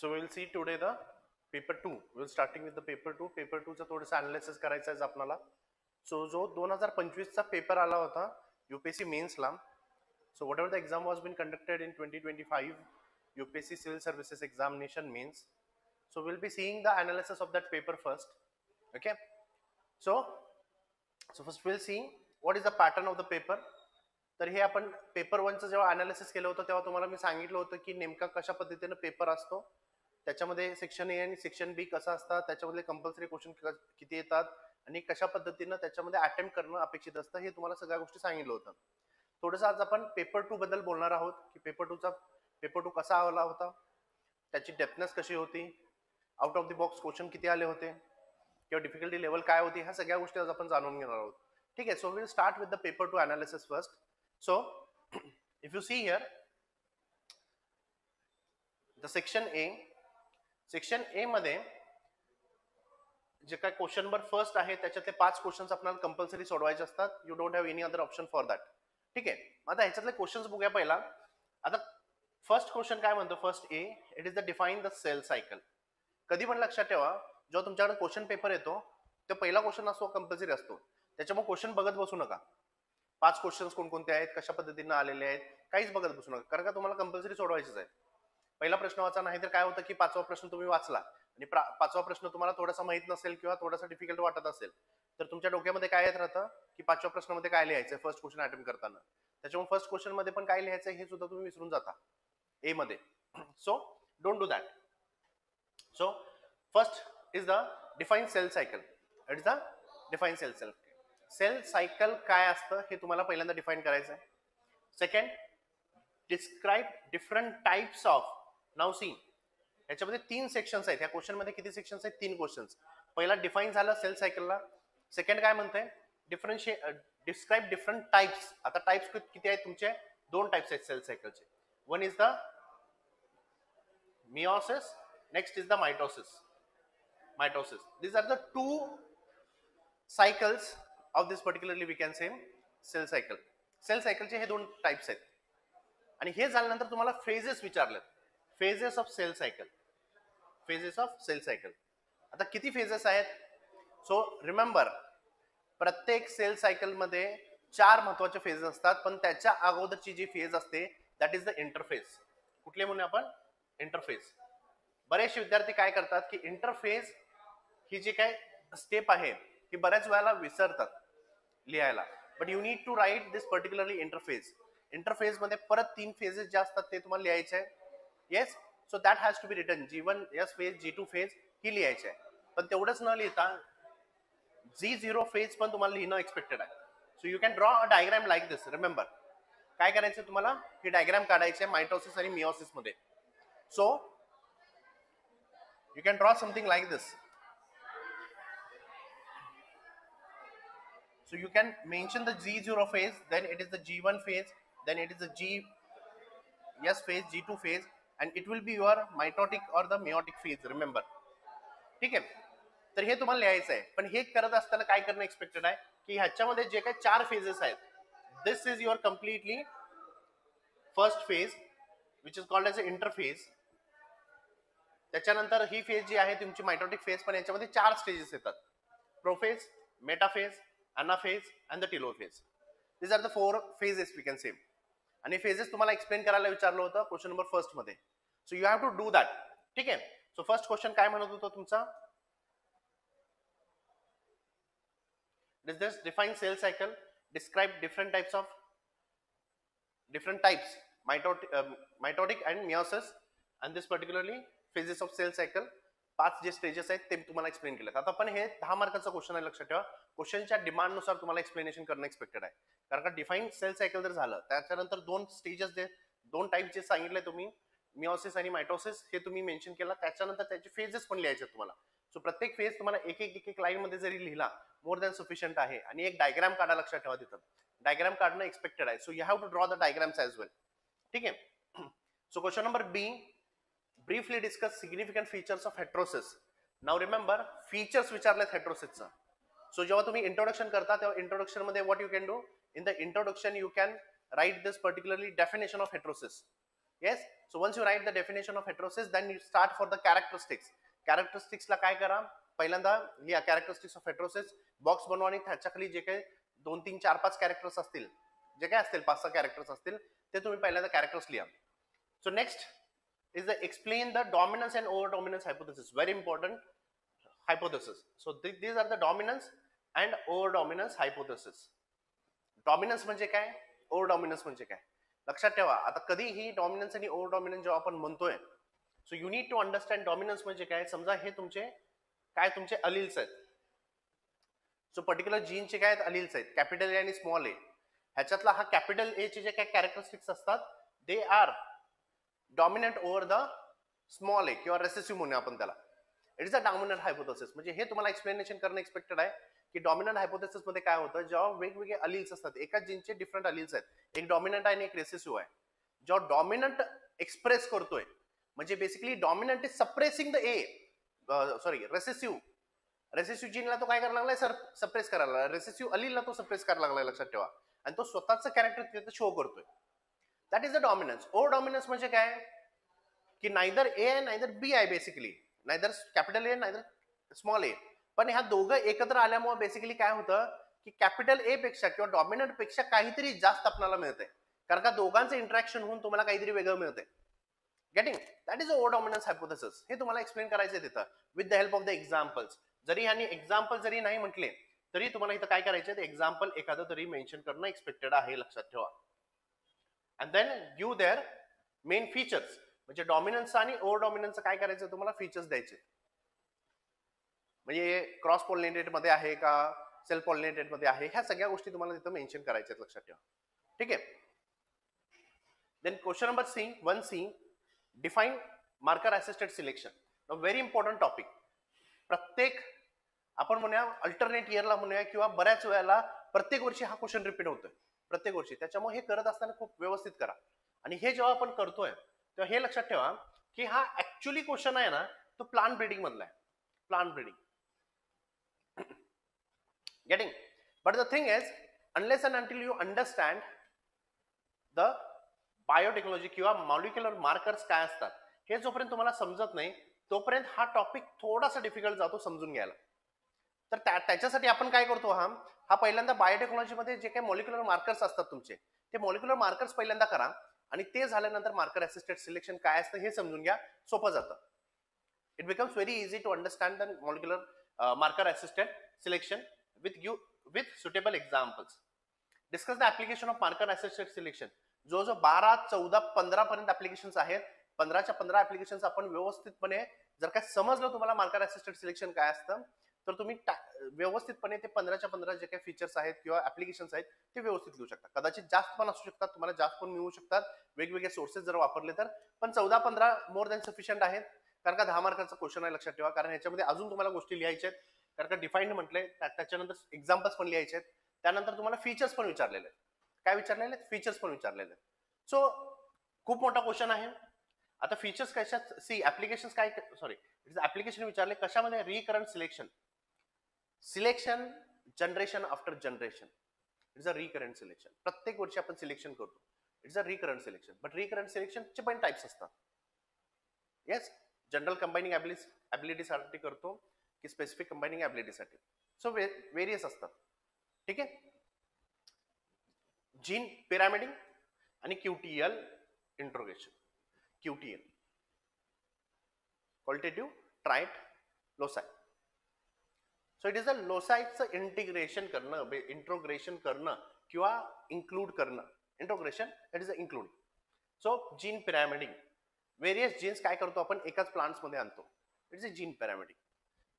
So we will see today the paper 2. We will starting with the paper 2. Paper 2 चा थोडंसं analysis करायचं आहे आपल्याला. So जो 2025 चा पेपर आला होता UPSC मेन्सला. So whatever the exam was been conducted in 2025 UPSC Civil Services Examination means. So we'll be seeing the analysis of that paper first. Okay. So first we'll see what is the pattern of the paper. तर हे आपण paper 1 चं जेव्हा analysis केलं होतं तेव्हा तुम्हाला मी सांगितलं होतं की नेमका कशा पद्धतीने पेपर असतो, त्याच्यामध्ये सेक्शन ए आणि सेक्शन बी कसा असतात, त्याच्यामध्ये कंपल्सरी क्वेश्चन किती येतात आणि कशा पद्धतीने त्याच्यामध्ये अटेम्प्ट करणं अपेक्षित असतं हे तुम्हाला सगळ्या गोष्टी सांगितलं होतं. थोडंसं आज आपण पेपर 2 बद्दल बोलणार आहोत की पेपर 2 कसा आला होता, त्याची डेप्थनेस कशी होती, out of the box question किती आले होते किंवा डिफिकल्टी लेवल काय होती, ह्या सगळ्या गोष्टी आज आपण जाणून घेणार आहोत. ठीक आहे. So will start with the paper 2 analysis first. So if you see here the section A मध्ये जे काय क्वेश्चन नंबर फर्स्ट आहे त्याच्यातले 5 क्वेश्चन्स आपल्याला कंपल्सरी सोडवायचे असतात. You don't have any other option for that. ठीक आहे. आता ह्याच्यातले क्वेश्चन्स बघूया पहिला. आता फर्स्ट क्वेश्चन काय म्हणतो, first A, it is the define the cell cycle. कधी पण लक्षात ठेवा, जेव्हा तुमच्याकडे क्वेश्चन पेपर येतो तो पहिला क्वेश्चन असतो कंपल्सरी असतो, त्याच्यामुळे क्वेश्चन बघत बसू नका. 5 क्वेश्चन्स कोणकोणते आहेत, कशा पद्धतीने आलेले आहेत, काहीच बघत बसू नका, कारण का तुम्हाला कंपल्सरी सोडवायचेच आहे. पहिला प्रश्न वाचा, नाही तर काय होतं की 5वा प्रश्न तुम्ही वाचला आणि 5वा प्रश्न तुम्हाला थोडासा माहित नसेल किंवा थोडासा डिफिकल्ट वाटत असेल तर तुमच्या डोक्यामध्ये काय येत राहतं की 5व्या प्रश्नामध्ये काय लिहायचं फर्स्ट क्वेश्चन अटेम्प्ट करताना, त्याच्यामुळे फर्स्ट क्वेश्चन मध्ये पण काय लिहायचं हे सुद्धा तुम्ही विसरून जाता ए मध्ये. So don't do that. So first is the define cell cycle. It is the define cell cycle. Cell cycle काय असतं हे तुम्हाला पहिल्यांदा डिफाइन करायचं आहे. Second, describe different types of. Now C, याच्यामध्ये 3 सेक्शन्स आहेत. या क्वेश्चन मध्ये किती सेक्शन्स आहेत? 3 क्वेश्चन्स. पहिला डिफाइन झाला सेल सायकलला. सेकंड काय म्हणतंय, डिस्क्राइब डिफरंट टाइप्स. आता टाइप्स किती आहेत तुमचे? 2 टाइप्स आहेत सेल सायकलचे. One is the meiosis, next is the mitosis. These are the 2 cycles of this particularly we can say cell cycle. Cell सायकलचे हे 2 टाइप्स आहेत. आणि हे झाल्यानंतर तुम्हाला फेजेस विचारलेत. Phases of cell cycle. आता किती फेजेस आहेत? सो रिमेंबर, प्रत्येक सेल सायकल मध्ये 4 महत्वाचे फेज असतात, पण त्याच्या अगोदरची जी फेज असते दॅट इज द इंटरफेज. कुठले म्हणून आपण? इंटरफेज. बरेचसे विद्यार्थी काय करतात की इंटरफेज ही जी काय स्टेप आहे ही बऱ्याच वेळेला विसरतात लिहायला. But you need to write this particularly interphase. Interphase मध्ये परत 3 फेजेस जे असतात ते तुम्हाला लिहायचे आहे. Yes, so that has to be written. G1 yes phase, G2 phase ही लिहायची आहे. पण तेवढंच न लिहिता G0 फेज पण तुम्हाला लिहिणं एक्सपेक्टेड आहे. So you can draw a diagram like this. Remember, काय करायचं तुम्हाला? ही डायग्राम काढायची आहे मायटोसिस आणि मियोसिस मध्ये. So you can draw something like this. So you can mention the G0 phase, then it is the G1 phase, then it is the G phase, G2 phase, and it will be your mitotic or the meiotic phase. Remember, ठीक आहे. तर हे तुम्हाला लिहायचं आहे. पण हे करत असताना काय करणं एक्सपेक्टेड आहे की ह्याच्यामध्ये जे काही 4 फेजेस आहेत, this is your completely first phase which is called as a interphase. त्याच्यानंतर ही फेज जी आहे तुमची मायटोटिक फेज, पण याच्यामध्ये 4 स्टेजेस येतात: prophase, metaphase, anaphase and the telophase. These are the 4 phases we can say. आणि फेजेस तुम्हाला एक्सप्लेन करायला विचारलं होतं क्वेश्चन नंबर फर्स्ट मध्ये. So you have to do that. ठीक आहे. सो फर्स्ट क्वेश्चन काय म्हणत होतो तुमचा? This define cell cycle, describe different types mitotic and meiosis and this particularly phases of cell cycle. 5 जे स्टेजेस आहेत ते तुम्हाला एक्सप्लेन केलेत. आता पण हे 10 मार्काचा क्वेश्चन आहे, लक्षात ठेवा. क्वेश्चनच्या डिमांड नुसार तुम्हाला एक्सप्लेनेशन करणं एक्सपेक्टेड आहे. कारण का डिफाइन सेल सायकल जर झालं त्याच्यानंतर 2 स्टेजेस जे 2 टाइप जे सांगितले तुम्ही, मियोसिस आणि मायटोसिस, हे तुम्ही मेन्शन केला. त्याच्यानंतर त्याचे फेजेस पण लिहायचे तुम्हाला. सो प्रत्येक फेज तुम्हाला एक लाईन मध्ये जरी लिहिला मोर दॅन सफिशियंट आहे. आणि एक डायग्राम काढा, लक्षात ठेवा. तिथं डायग्राम काढणं एक्सपेक्टेड आहे. So you have to draw the diagrams as well. ठीक आहे. So question number B, briefly discuss significant features of heterosis. Now remember, features विचारलेत हेटेरोसिसचा. सो जेव्हा तुम्ही इंट्रोडक्शन करता तेव्हा इंट्रोडक्शन मध्ये what you can do, in the introduction you can write this particularly definition of heterosis. Yes. So once you write the definition of heterosis then you start for the characteristics. कॅरेक्टरिस्टिक्सला काय करा, पहिल्यांदा लिहा characteristics of heterosis, box बनवा आणि त्याच्या खाली जे काही 2 3 4 5 कॅरेक्टर्स असतील, जे काय असतील 5 6 कॅरेक्टर्स असतील ते तुम्ही पहिल्यांदा कॅरेक्टर्स लिहा. So next is the explain the dominance and over dominance hypothesis. Very important hypothesis. So these are the dominance and over dominance hypothesis. Dominance म्हणजे काय, ओव्हर डॉमिनन्स म्हणजे काय, लक्षात ठेवा. आता कधीही डॉमिनन्स आणि ओव्हर डॉमिनन्स जेव्हा आपण म्हणतोय, so you need to understand dominance म्हणजे काय. समजा हे तुमचे काय, तुमचे अलिल्स आहेत. सो पर्टिक्युलर जीनचे काय अलिल्स आहेत, कॅपिटल ए आणि स्मॉल ए. ह्याच्यातला हा कॅपिटल ए चे जे काय कॅरेक्टरिस्टिक्स असतात they are dominant over the small A किंवा रेसेसिव्ह म्हणूया आपण त्याला. It is a dominant hypothesis. म्हणजे हे तुम्हाला एक्सप्लेनेशन करणं एक्सपेक्टेड आहे की डॉमिनंट हायपोथेसिस मध्ये काय होतं, जेव्हा वेगवेगळे अलिल्स असतात, एकाच जीनचे डिफरंट अलिल्स आहेत, एक डॉमिनंट आहे आणि एक रेसेसिव्ह आहे. जेव्हा डॉमिनंट एक्सप्रेस करतोय म्हणजे basically dominant is suppressing the A, sorry recessive जीनला तो काय करायला लागलाय, सप्रेस करायला लागलाय. रेसेसिव्ह अलिलला तो सप्रेस करायला लागलाय, लक्षात ठेवा. आणि तो स्वतःचं कॅरेक्टर तिथे शो करतोय. That is the dominance. Overdominance म्हणजे काय की नायदर ए आहे नायदर बी आहे, basically neither capital A neither small A. पण ह्या दोघं एकत्र आल्यामुळे बेसिकली काय होतं की कॅपिटल ए पेक्षा किंवा डॉमिनंट पेक्षा काहीतरी जास्त आपल्याला मिळतंय, कारण का दोघांचं इंटरॅक्शन होऊन तुम्हाला काहीतरी वेगळं मिळतंय. Getting, that is a over dominance hypothesis. हे तुम्हाला एक्सप्लेन करायचं आहे तिथं with the help of the examples. जरी ह्यांनी एक्झाम्पल जरी नाही म्हटले तरी तुम्हाला इथं काय करायचं, एक्झाम्पल एखादं तरी मेन्शन करणं एक्सपेक्टेड आहे, लक्षात ठेवा. And then give their main features. म्हणजे डॉमिनन्स आणि ओव्हर डॉमिनन्सचं काय करायचं, तुम्हाला फीचर्स द्यायचे. म्हणजे क्रॉस पॉलिनेटेड मध्ये आहे का, सेल्फ पॉलिनेटेड मध्ये आहे, ह्या सगळ्या गोष्टी तुम्हाला तिथं मेन्शन करायच्या आहेत, लक्षात ठेवा. ठीक आहे. Then question number C 1C, define marker assisted selection. Very important topic. प्रत्येक आपण म्हणूया अल्टरनेट इयरला म्हणूया किंवा बऱ्याच वेळेला प्रत्येक वर्षी हा क्वेश्चन रिपीट होतोय, प्रत्येक वर्षी. त्याच्यामुळे हे करत असताना खूप व्यवस्थित करा. आणि हे जेव्हा आपण करतोय तेव्हा हे लक्षात ठेवा की हा ऍक्च्युअली क्वेश्चन आहे ना, तो प्लांट ब्रीडिंग मधला आहे. Plant breeding. Getting, but the thing is, unless and until you understand the biotechnology किंवा मॉलिक्युलर मार्कर्स काय असतात, हे जोपर्यंत तुम्हाला समजत नाही तोपर्यंत हा टॉपिक थोडासा डिफिकल्ट जातो समजून घ्यायला. तर त्याच्यासाठी आपण काय करतो, हा पहिल्यांदा बायोटेक्नॉलॉजी मध्ये जे काही मॉलिक्युलर मार्कर्स असतात तुमचे, ते मॉलिक्युलर मार्कर्स पहिल्यांदा करा आणि ते झाल्यानंतर मार्कर असिस्टेड सिलेक्शन काय असतं हे समजून घ्या. सोपं जातं. It becomes very easy to understand the molecular marker assisted selection with suitable examples. Discuss the application of marker assisted selection. जो 12 14 15 पर्यंत ऍप्लिकेशन्स आहेत, 15च्या 15 ऍप्लिकेशन्स आपण व्यवस्थितपणे जर काय समजलं तुम्हाला मार्कर असिस्टेड सिलेक्शन काय असतं, तर तुम्ही व्यवस्थितपणे ते 15च्या 15 जे काही फीचर्स आहेत किंवा ऍप्लिकेशन्स आहेत ते व्यवस्थित लिहू शकता. कदाचित जास्त पण असू शकतात, तुम्हाला जास्त पण मिळू शकतात वेगवेगळे सोर्सेस जर वापरले तर, पण 14 15 मोर दॅन सफिशियंट आहेत. कारण का 10 मार्काचा क्वेश्चन आहे, लक्षात ठेवा. कारण ह्याच्यामध्ये अजून तुम्हाला गोष्टी लिहायच्या आहेत, कारण का डिफाईन्ड म्हटलंय, त्याच्यानंतर एक्झाम्पल्स पण लिहायचे आहेत, त्यानंतर तुम्हाला फीचर्स पण विचारलेले आहेत. काय विचारलेले आहेत, फीचर्स पण विचारलेले आहेत. सो खूप मोठा क्वेश्चन आहे. आता फीचर्स कशात, सी ऍप्लिकेशन काय, सॉरी ऍप्लिकेशन विचारले कशामध्ये, recurrent selection. Selection generation after generation, it's a recurrent selection. प्रत्येक वर्षी आपण सिलेक्शन करतो, it's a recurrent selection. But recurrent सिलेक्शनचे पण टाइप्स असतात. येस, जनरल कंबाइनिंग ॲबिलिटीसाठी करतो की स्पेसिफिक कंबाइनिंग ॲबिलिटीसाठी. सो वेरियस असतात. ठीक आहे. जीन पिरॅमिडिंग आणि QTL introgression. QTL qualitative trait loci. So it is a लोसायचं इंटिग्रेशन करणं, इंट्रोग्रेशन करणं किंवा इन्क्लूड करणं. Introgression it is a include. So gene pyramiding, various genes काय करतो आपण एकाच प्लांट्स मध्ये आणतो, it is a gene pyramiding.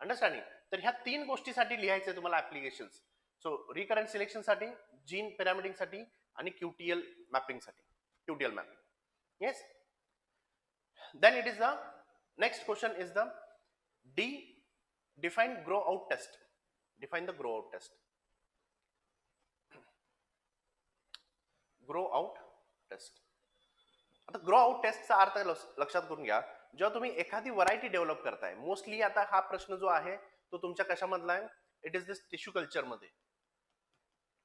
Understanding. तर ह्या 3 गोष्टीसाठी लिहायचे तुम्हाला ऍप्लिकेशन्स. सो रिकरंट सिलेक्शन साठी, जीन पिरॅमिडिंग साठी आणि क्यूटीएल मॅपिंग साठी. QTL mapping. Yes. Then it is the next question is the define grow out test. Define the grow out test. Grow out test. आता grow out टेस्टचा अर्थ लक्षात करून घ्या. जेव्हा तुम्ही एखादी व्हरायटी डेव्हलप करताय, मोस्टली आता हा प्रश्न जो आहे तो तुमच्या कशामधला आहे, it is this tissue culture मध्ये.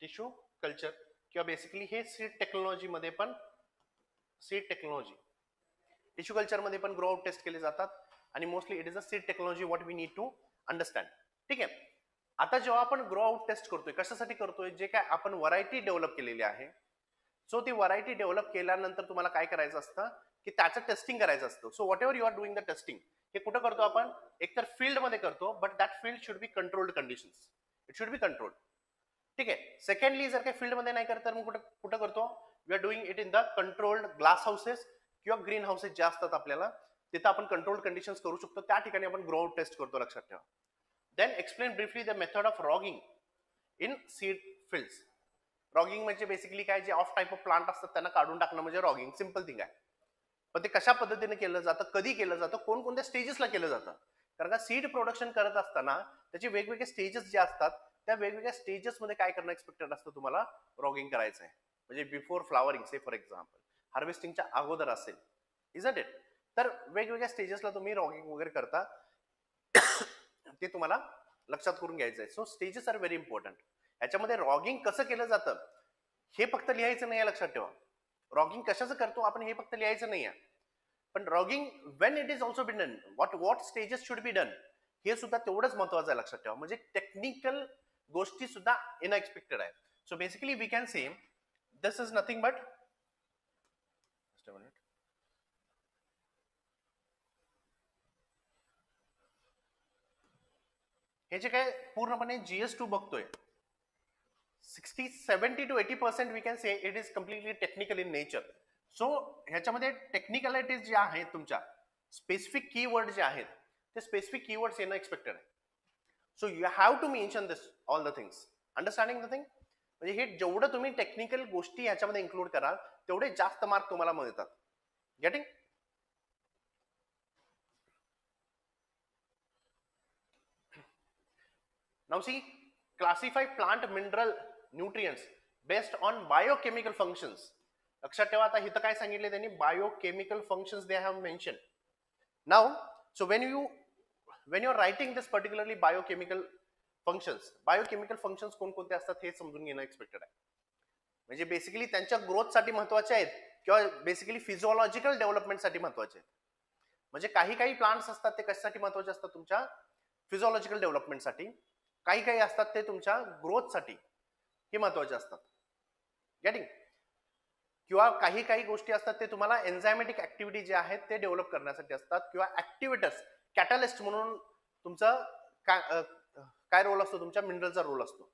टिश्यू कल्चर किंवा बेसिकली हे सीड टेक्नॉलॉजी मध्ये पण, सीड टेक्नॉलॉजी टिश्यू कल्चरमध्ये पण ग्रो आउट टेस्ट केले जातात आणि mostly it is a seed technology what we need to understand. ठीक आहे. आता जेव्हा आपण ग्रो आउट टेस्ट करतोय कशासाठी करतोय, जे काय आपण व्हरायटी डेव्हलप केलेली आहे, सो ती व्हरायटी डेव्हलप केल्यानंतर तुम्हाला काय करायचं असतं की त्याचं टेस्टिंग करायचं असतं. So whatever you are doing the testing, हे कुठं करतो आपण, एकतर फील्ड मध्ये करतो, but that field should be controlled conditions, it should be controlled. ठीक आहे. सेकंडली जर काही फील्ड मध्ये नाही करत तर मग कुठं कुठं करतो, we are doing it in the controlled glass houses किंवा ग्रीन हाऊसेस जे असतात आपल्याला तिथं आपण कंट्रोल्ड कंडिशन्स करू शकतो, त्या ठिकाणी आपण ग्रो आउट टेस्ट करतो, लक्षात ठेवा. Then explain briefly the method of rogging in seed fields. Rogging म्हणजे बेसिकली काय, जे ऑफ टाईप ऑफ प्लांट असतात त्यांना काढून टाकणं म्हणजे रॉगिंग, सिंपल थिंग आहे. पण ते कशा पद्धतीने केलं जातं, कधी केलं जातं, कोणकोणत्या स्टेजेसला केलं जातं, कारण का सीड प्रोडक्शन करत असताना त्याचे वेगवेगळे स्टेजेस जे असतात त्या वेगवेगळ्या स्टेजेस मध्ये काय करणं एक्सपेक्टेड असतं, तुम्हाला रॉगिंग करायचं आहे. म्हणजे before flowering say for example, हार्वेस्टिंगच्या अगोदर असेल, इजंट इट, तर वेगवेगळ्या स्टेजेसला तुम्ही रॉगिंग वगैरे करता, ते तुम्हाला लक्षात करून घ्यायचं आहे. So stages are very important. याच्यामध्ये रॉगिंग कसं केलं जातं हे फक्त लिहायचं नाही आहे, लक्षात ठेवा. रॉगिंग कशाचं करतो आपण हे फक्त लिहायचं नाही आहे, पण ragging when it is also be done, what stages should be done, हे सुद्धा तेवढंच महत्वाचं आहे, लक्षात ठेवा. म्हणजे टेक्निकल गोष्टी सुद्धा अनएक्सपेक्टेड आहे. So basically we can say this is nothing but, हे जे काय पूर्णपणे GS2 बघतोय, 70-80% we can say it is completely technical in nature. So ह्याच्यामध्ये टेक्निकलिटीज जे आहेत, तुमच्या स्पेसिफिक कीवर्ड जे आहेत ते स्पेसिफिक कीवर्ड्स येणं एक्सपेक्टेड आहे. So you have to mention this all the things, understanding the thing. म्हणजे हे जेवढं तुम्ही टेक्निकल गोष्टी ह्याच्यामध्ये इन्क्लूड कराल तेवढे जास्त मार्क तुम्हाला मिळतात. Getting? Now see, classify plant mineral nutrients based on biochemical functions. लक्षात ठेवा, आता इथं काय सांगितले त्यांनी, biochemical functions they have mention. Now so when you are writing this particularly biochemical functions कोणकोणते असतात हे समजून घेणं एक्सपेक्टेड आहे. म्हणजे बेसिकली त्यांच्या ग्रोथसाठी महत्वाचे आहेत किंवा बेसिकली फिजिओलॉजिकल डेव्हलपमेंटसाठी महत्वाचे आहेत. म्हणजे काही प्लांट्स असतात ते कशासाठी महत्वाचे असतात, तुमच्या फिजिओलॉजिकल डेव्हलपमेंटसाठी, काही असतात ते तुमच्या ग्रोथसाठी हे महत्वाचे असतात. गेटिंग? किंवा काही गोष्टी असतात ते तुम्हाला एन्झायमॅटिक ऍक्टिव्हिटी जे आहेत ते डेव्हलप करण्यासाठी असतात, किंवा ऍक्टिव्हिटर्स कॅटलिस्ट म्हणून तुमचं काय रोल असतो, तुमच्या मिनरलचा रोल असतो,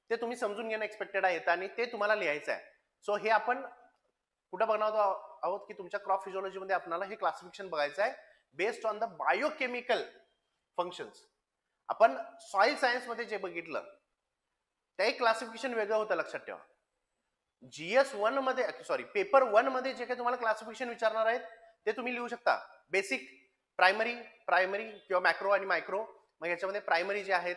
ते तुम्ही समजून घेणं एक्सपेक्टेड आहे आणि ते तुम्हाला लिहायचं आहे. सो हे आपण कुठं बनवतो आहोत की तुमच्या क्रॉप फिजिओलॉजी मध्ये आपल्याला हे क्लासिफिकेशन बघायचं आहे based on the biochemical functions. आपण सॉइल सायन्स मध्ये जे बघितलं ते क्लासिफिकेशन वेगळं होतं, लक्षात ठेवा. GS1 मध्ये, सॉरी, पेपर 1 मध्ये जे काही तुम्हाला क्लासिफिकेशन विचारणार आहेत ते तुम्ही लिहू शकता. बेसिक, प्रायमरी किंवा मॅक्रो आणि मायक्रो. मग याच्यामध्ये प्रायमरी जे आहेत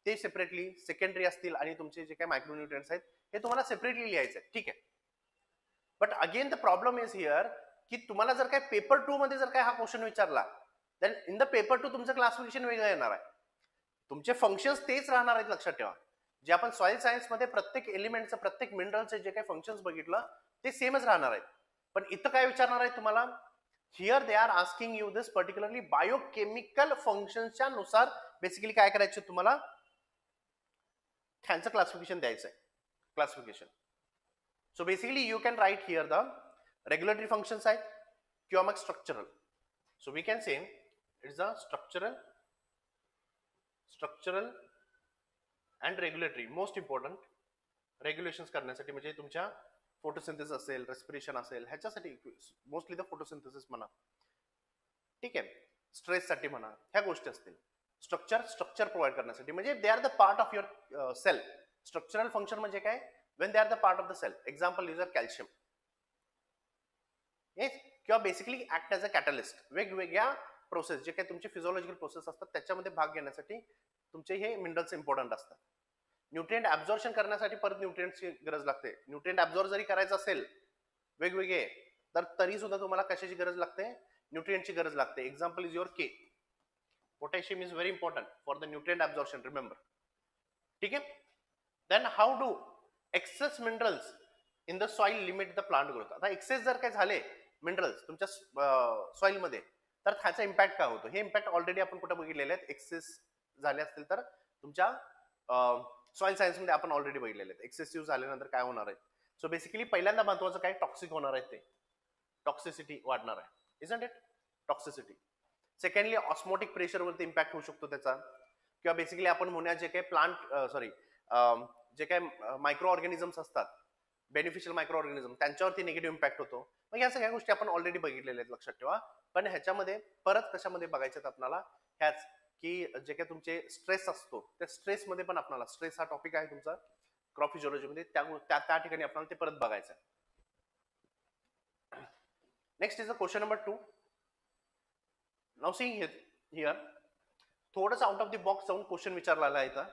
ते सेपरेटली, सेकंडरी असतील आणि तुमचे जे काही मायक्रोन्यूट्रिएंट्स आहेत हे तुम्हाला सेपरेटली लिहायचं आहे. ठीक आहे. But again the problem is here की तुम्हाला जर काय पेपर 2 मध्ये जर काय हा क्वेश्चन विचारला, देन इन द पेपर 2 तुमचं क्लासिफिकेशन वेगळं येणार आहे. तुमचे फंक्शन्स तेच राहणार आहेत, लक्षात ठेवा. जे आपण सॉइल सायन्स मध्ये प्रत्येक एलिमेंटचं, प्रत्येक मिनरलचे जे काही फंक्शन्स बघितलं ते सेमच राहणार आहेत. पण इथं काय विचारणार आहे तुम्हाला, here they are asking you this particularly biochemical फंक्शनच्या नुसार बेसिकली काय करायचं तुम्हाला, त्यांचं क्लासिफिकेशन द्यायचं आहे. Classification. So basically you can write here the regulatory functions आहेत किंवा मग structural. So we can say it's a structural and regulatory. Most important regulations करण्यासाठी, म्हणजे तुमच्या फोटोसिंथेसिस असेल, रेस्पिरेशन असेल, ह्याच्यासाठी मोस्टली द फोटोसिंथेसिस म्हणा, ठीक आहे, स्ट्रेससाठी म्हणा, ह्या गोष्टी असतील. स्ट्रक्चर प्रोव्हाइड करण्यासाठी, म्हणजे they are the part of your cell. Structural function म्हणजे काय, when they are the part of the cell. Example user calcium, किंवा basically act as a catalyst. वेगवेगळ्या प्रोसेस जे काही तुमचे फिजिओलॉजिकल प्रोसेस असतात त्याच्यामध्ये भाग घेण्यासाठी तुमचे हे मिनरल्स इम्पॉर्टंट असतात. न्यूट्रिएंट ऍब्झॉर्प्शन करण्यासाठी परत न्यूट्रिएंटची गरज लागते. न्यूट्रिएंट ऍब्झॉर्ब जरी करायचं असेल वेगवेगळे, तर तरी सुद्धा तुम्हाला कशाची गरज लागते, न्यूट्रिएंटची गरज लागते. Example is your K. Potassium is very important for the nutrient absorption, remember. ठीक आहे. Then how do excess minerals in the soil limit the plant growth. आता एक्सेस जर काय झाले मिनरल्स तुमच्या सॉइल मध्ये, तर त्याचा इम्पॅक्ट काय होतो, हे इम्पॅक्ट ऑलरेडी आपण कुठे बघितलेले आहेत, एक्सेस झाले असतील तर तुमच्या सॉइल सायन्स मध्ये आपण ऑलरेडी बघितलेले आहेत. एक्सेसिव्ह झाल्यानंतर काय होणार आहे. सो बेसिकली पहिल्यांदा महत्वाचं काय, टॉक्सिक होणार आहे, ते टॉक्सिसिटी वाढणार आहे, isn't it, toxicity. Secondly osmotic प्रेशरवरती इम्पॅक्ट होऊ शकतो त्याचा, किंवा बेसिकली आपण म्हणूया जे काही प्लांट जे काही मायक्रो ऑर्गॅनिझम्स असतात, बेनिफिशियल मायक्रो ऑर्गॅनिझम, त्यांच्यावरती निगेटिव्ह इम्पॅक्ट होतो. मग या सगळ्या गोष्टी आपण ऑलरेडी बघितलेल्या आहेत, लक्षात ठेवा. पण ह्याच्यामध्ये परत कशामध्ये बघायच्यात आपल्याला, ह्याच की जे काही तुमचे स्ट्रेस असतो, त्या स्ट्रेसमध्ये पण आपल्याला, स्ट्रेस हा टॉपिक आहे तुमचा क्रॉप फिजिओलॉजीमध्ये, त्या ठिकाणी आपल्याला ते परत बघायचं आहे. Next is a question number 2. Now see here थोडंसं आउट ऑफ द बॉक्स जाऊन क्वेश्चन विचारलेला आहे इथं.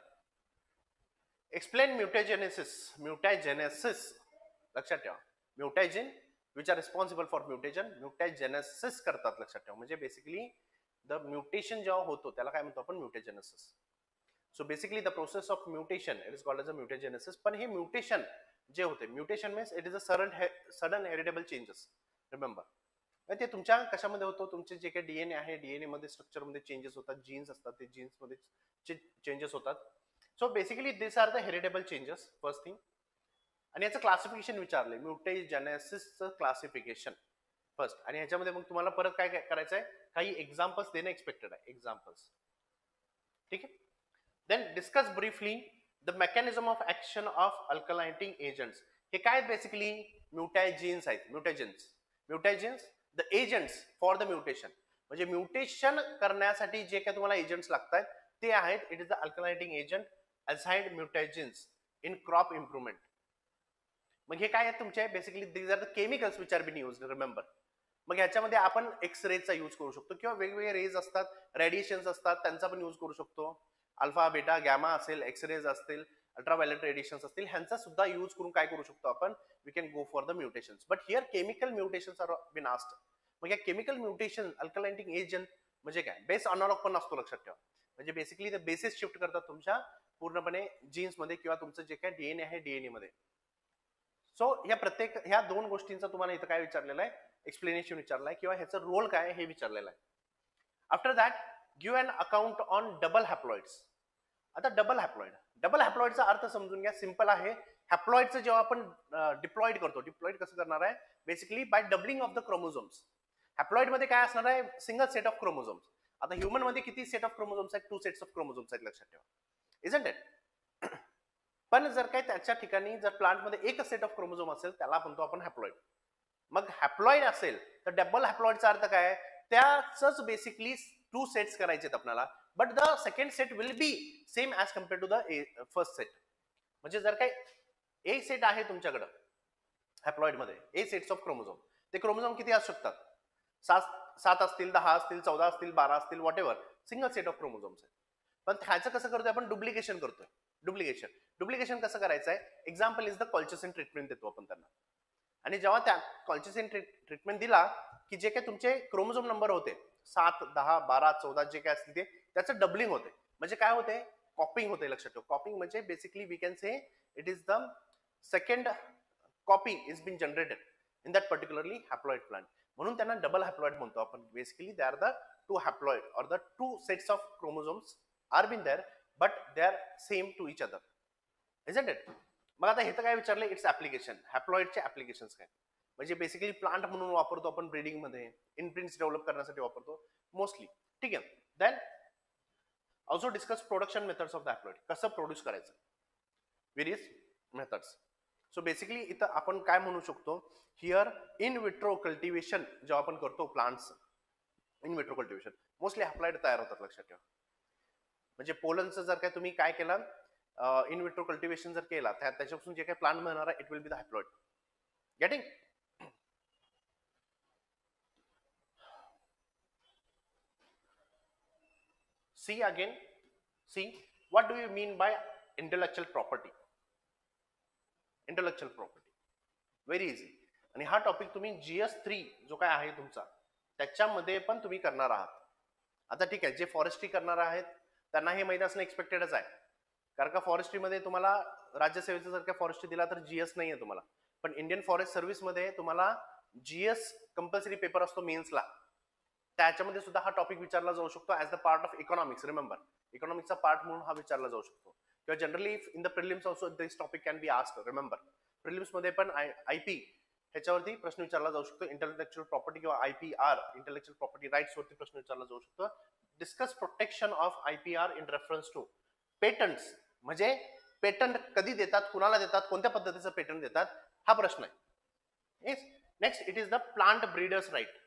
एक्सप्लेन म्युटेजेनेसिस. म्युटेजेनेसिस लक्षात ठेवा, म्युटेजन विच आर रिस्पॉन्सिबल फॉर म्युटेजन, म्युटेजेनेसिस करतात, लक्षात ठेवा. म्हणजे बेसिकली द म्युटेशन जेव्हा होतो त्याला काय म्हणतो आपण, mutagenesis. So basically the process of mutation it is called as a mutagenesis. पण हे म्युटेशन जे होते, mutation means it is a sudden heritable changes. Remember, ते तुमच्या कशामध्ये होतो, तुमचे जे काही डीएनए आहे, डीएनए मध्ये स्ट्रक्चर मध्ये चेंजेस होतात, जीन्स असतात, ते जीन्स मध्ये चेंजेस होतात. So basically this are the heritable changes, first thing. आणि याचं क्लासिफिकेशन विचारले, म्युटेजेनेसिसचं क्लासिफिकेशन फर्स्ट. आणि ह्याच्यामध्ये मग तुम्हाला परत काय करायचं आहे, काही एक्झाम्पल्स देणं एक्सपेक्टेड आहे, एक्झाम्पल्स. ठीक आहे. Then discuss briefly the mechanism of action of alkylating agents. हे काय बेसिकली म्युटॅजिन्स आहेत, mutagens the agents for the mutation. म्हणजे म्युटेशन करण्यासाठी जे काही तुम्हाला एजंट्स लागतात ते आहेत, it is the alkylating agent assigned mutagens in crop improvement. मग हे काय आहेत तुमचे, basically these are the chemicals which are been used, remember. मग ह्याच्यामध्ये आपण एक्स रेचा यूज करू शकतो, किंवा वेगवेगळे रेज असतात, रेडिएशन्स असतात, त्यांचा पण यूज करू शकतो. अल्फा, बेटा, गॅमा असेल, एक्स रेज असतील, अल्ट्राव्हायोलेट रेडिएशन्स असतील, ह्यांचा सुद्धा यूज करून काय करू शकतो आपण, we can go for the mutations. But here chemical mutations are been asked. मग या केमिकल म्युटेशन अल्कलाइटिंग एजंट म्हणजे काय, बेस अनालॉग पण असतो, लक्षात ठेवा. म्हणजे बेसिकली ते बेसिस शिफ्ट करतात तुमच्या पूर्णपणे जीन्स मध्ये, किंवा तुमचं जे काय डीएनए आहे डीएनए मध्ये. सो ह्या दोन गोष्टींचा तुम्हाला इथं काय विचारलेलं आहे, एक्सप्लेनेशन विचारलं आहे, किंवा ह्याचा रोल काय हे विचारलेलं आहे. After that give an account on double haploids. आता डबल हॅप्लॉइडचा अर्थ समजून घ्या, सिंपल आहे. हॅप्लॉइडचं जेव्हा आपण डिप्लॉइड करतो, डिप्लॉइड कसं करणार आहे, basically bye doubling of the chromosomes. Haploid मध्ये काय असणार आहे, सिंगल सेट ऑफ क्रोमोझोम्स. आता ह्युमन मध्ये किती सेट ऑफ क्रोमोझोम्स आहेत, 2 सेट्स ऑफ क्रोमोझोम्स आहेत, लक्षात ठेवा, इजंट इट. पण जर काय त्याच्या ठिकाणी जर प्लांट मध्ये एकच सेट ऑफ क्रोमोझोम असेल, त्याला म्हणतो आपण हॅप्लॉइड. मग हॅप्लॉइड असेल तर डबल हॅप्लॉइडचा अर्थ काय, त्याच बेसिकली 2 सेट्स करायचे आहेत आपल्याला, but the second set will be same as compare to the first set. म्हणजे जर काय ए सेट आहे तुमच्याकडं हॅप्लॉइड मध्ये, ए सेट्स ऑफ क्रोमोझोम, ते क्रोमोझोम किती असू शकतात, 7 असतील, 10 असतील, 14 असतील, 12 असतील, what ever, single set of chromosomes आहे. पण ह्याचं कसं करतोय आपण, डुप्लिकेशन करतोय. डुप्लिकेशन कसं करायचं आहे, example is the colchicine treatment देतो आपण त्यांना. आणि जेव्हा त्या कॉल्चिसिन ट्रीटमेंट दिला की जे काही तुमचे क्रोमोझोम नंबर होते 7, 10, 12, 14 जे काय असतील ते, त्याचं डबलिंग होते. म्हणजे काय होते, कॉपिंग होते, लक्षात ठेवा. कॉपिंग म्हणजे basically we can say it is the second copy is been generated in that particularly haploid plant. म्हणून त्यांना डबल हॅप्लॉइड म्हणतो आपण. Basically they are the 2 haploid or the 2 sets of chromosomes are been there, but they are same to each other, isn't it. मग आता हे तर काय विचारलं, इट्स ऍप्लिकेशन, हॅप्लॉइडचे ऍप्लिकेशन्स काय. म्हणजे बेसिकली प्लांट म्हणून वापरतो आपण, ब्रीडिंग मध्ये, इम्प्रिंट्स डेव्हलप करण्यासाठी वापरतो मोस्टली. ठीक आहे. Then also discuss production methods of the haploid, कसं प्रोड्यूस करायचं, व्हेरियस मेथड्स. सो बेसिकली इथं आपण काय म्हणू शकतो, हिअर इन विट्रो कल्टिवेशन जेव्हा आपण करतो plants, in vitro cultivation mostly haploid तयार होतात, लक्षात ठेवा. म्हणजे पोलनचं जर काय तुम्ही काय केलं, इन विट्रो कल्टिवेशन जर केला, त्याच्यापासून जे काही प्लांट मिळणार आहे, it will be the haploid. Getting. See again, see what do you mean by intellectual property. Intellectual property very easy. आणि हा टॉपिक तुम्ही GS3 जो काय आहे तुमचा, त्याच्यामध्ये पण तुम्ही करणार आहात. आता ठीक आहे, जे फॉरेस्ट्री करणार आहेत त्यांना हे माहिती असणं एक्सपेक्टेडच आहे, कारण का फॉरेस्ट्रीमध्ये तुम्हाला राज्यसेवेचा जर काय फॉरेस्ट्री दिला तर GS नाही आहे तुम्हाला. पण इंडियन फॉरेस्ट सर्व्हिस मध्ये तुम्हाला GS कंपल्सरी पेपर असतो मेन्सला, त्याच्यामध्ये सुद्धा हा टॉपिक विचारला जाऊ शकतो as the part of economics. Remember, इकॉनॉमिक्सचा पार्ट म्हणून हा विचारला जाऊ शकतो. किंवा generally in the prelims also this topic can be asked. Remember, prelims मध्ये पण IP ह्याच्यावरती प्रश्न विचारला जाऊ शकतो. इंटेलेक्चुअल प्रॉपर्टी किंवा IPR, इंटेलेक्चुअल प्रॉपर्टी राईट्स वरती प्रश्न विचारला जाऊ शकतो. Discuss protection of IPR in reference to patents. म्हणजे पेटंट कधी देतात, कुणाला देतात, कोणत्या पद्धतीचं पेटंट देतात, हा प्रश्न आहे. Next, it is the plant breeders right.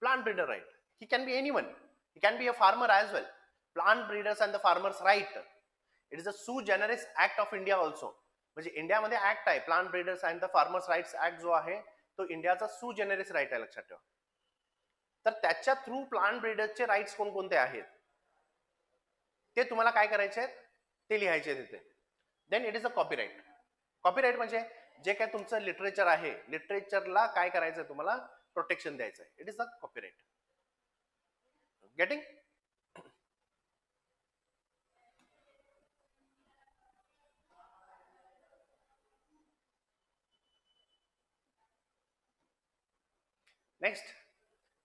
Plant breeder right, he can be anyone, he can be a farmer as well. Plant breeders and the farmers right, it is a sui generis act of India also. म्हणजे इंडियामध्ये act आहे plant breeders and the farmers rights act जो आहे तो इंडियाचा सु Gennaris right आहे, लक्षात ठेवा. तर त्याच्या थ्रू प्लांट ब्रीडर्सचे राईट्स कोणकोणते आहेत ते तुम्हाला काय करायचे आहेत ते लिहायचे तिथे. Then it is a copyright. Copyright म्हणजे जे काय तुमचं लिटरेचर आहे, लिटरेचरला काय करायचं तुम्हाला प्रोटेक्शन द्यायचं आहे. It is a copyright. Getting? Next,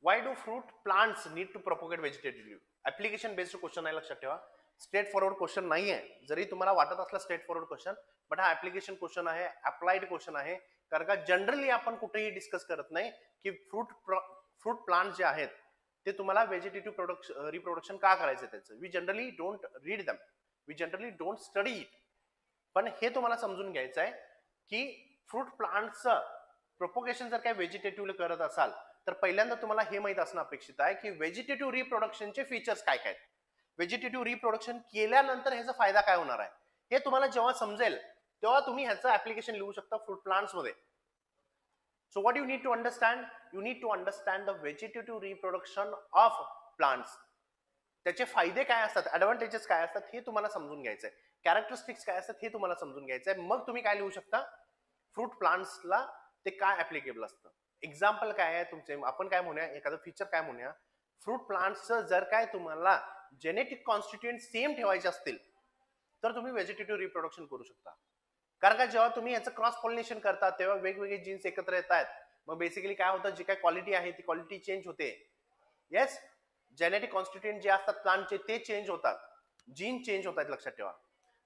why do fruit plants need to propagate vegetatively? Application based question आहे, लक्षात ठेवा. स्ट्रेट फॉरवर्ड क्वेश्चन नाही आहे, जरी तुम्हाला वाटत असला स्ट्रेट फॉरवर्ड क्वेश्चन, बट हा ऍप्लिकेशन क्वेश्चन आहे, अप्लाइड क्वेश्चन आहे. कारण का जनरली आपण कुठेही डिस्कस करत नाही की फ्रूट प्लांट जे आहेत ते तुम्हाला व्हेजिटेटिव्ह प्रोडक्शन रिप्रोडक्शन का करायचं त्याचं. We generally don't read them, we generally don't study it. पण हे तुम्हाला समजून घ्यायचं आहे की फ्रूट प्लांटचं प्रोपोगेशन जर काय व्हेजिटेटिव्ह करत असाल तर पहिल्यांदा तुम्हाला हे माहित असणं अपेक्षित आहे की व्हेजिटेटिव्ह रिप्रोडक्शनचे फीचर्स काय काय आहेत. व्हेजिटेटिव्ह रिप्रोडक्शन केल्यानंतर ह्याचा फायदा काय होणार आहे हे तुम्हाला जेव्हा समजेल तेव्हा तुम्ही ह्याचं ऍप्लिकेशन लिहू शकता फ्रूट प्लांट्स मध्ये. So what you need to understand? You need to understand the vegetative reproduction of plants. त्याचे फायदे काय असतात, ऍडव्हान्टेजेस काय असतात हे तुम्हाला समजून घ्यायचंय. कॅरेक्टरिस्टिक्स काय असतात हे तुम्हाला समजून घ्यायचंय. मग तुम्ही काय लिहू शकता फ्रूट प्लांट्सला ते काय ऍप्लिकेबल असतं. एक्झाम्पल काय आहे तुमचे, आपण काय म्हणूया, एखादं फीचर काय म्हणूया, फ्रूट प्लांट्सचं जर काय तुम्हाला जेनेटिक कॉन्स्टिट्युएंट सेम ठेवायचे असतील तर तुम्ही व्हेजिटेटिव्ह रिप्रोडक्शन करू शकता. कारण का जेव्हा तुम्ही याचं क्रॉस पॉलिनेशन करता तेव्हा वेगवेगळे जीन्स एकत्र येत आहेत. मग बेसिकली काय होतं, जी काय क्वालिटी आहे ती क्वालिटी चेंज होते. येस, जेनेटिक कॉन्स्टिट्युएंट जे असतात प्लांटचे ते चेंज होतात, जीन चेंज होत आहेत, लक्षात ठेवा.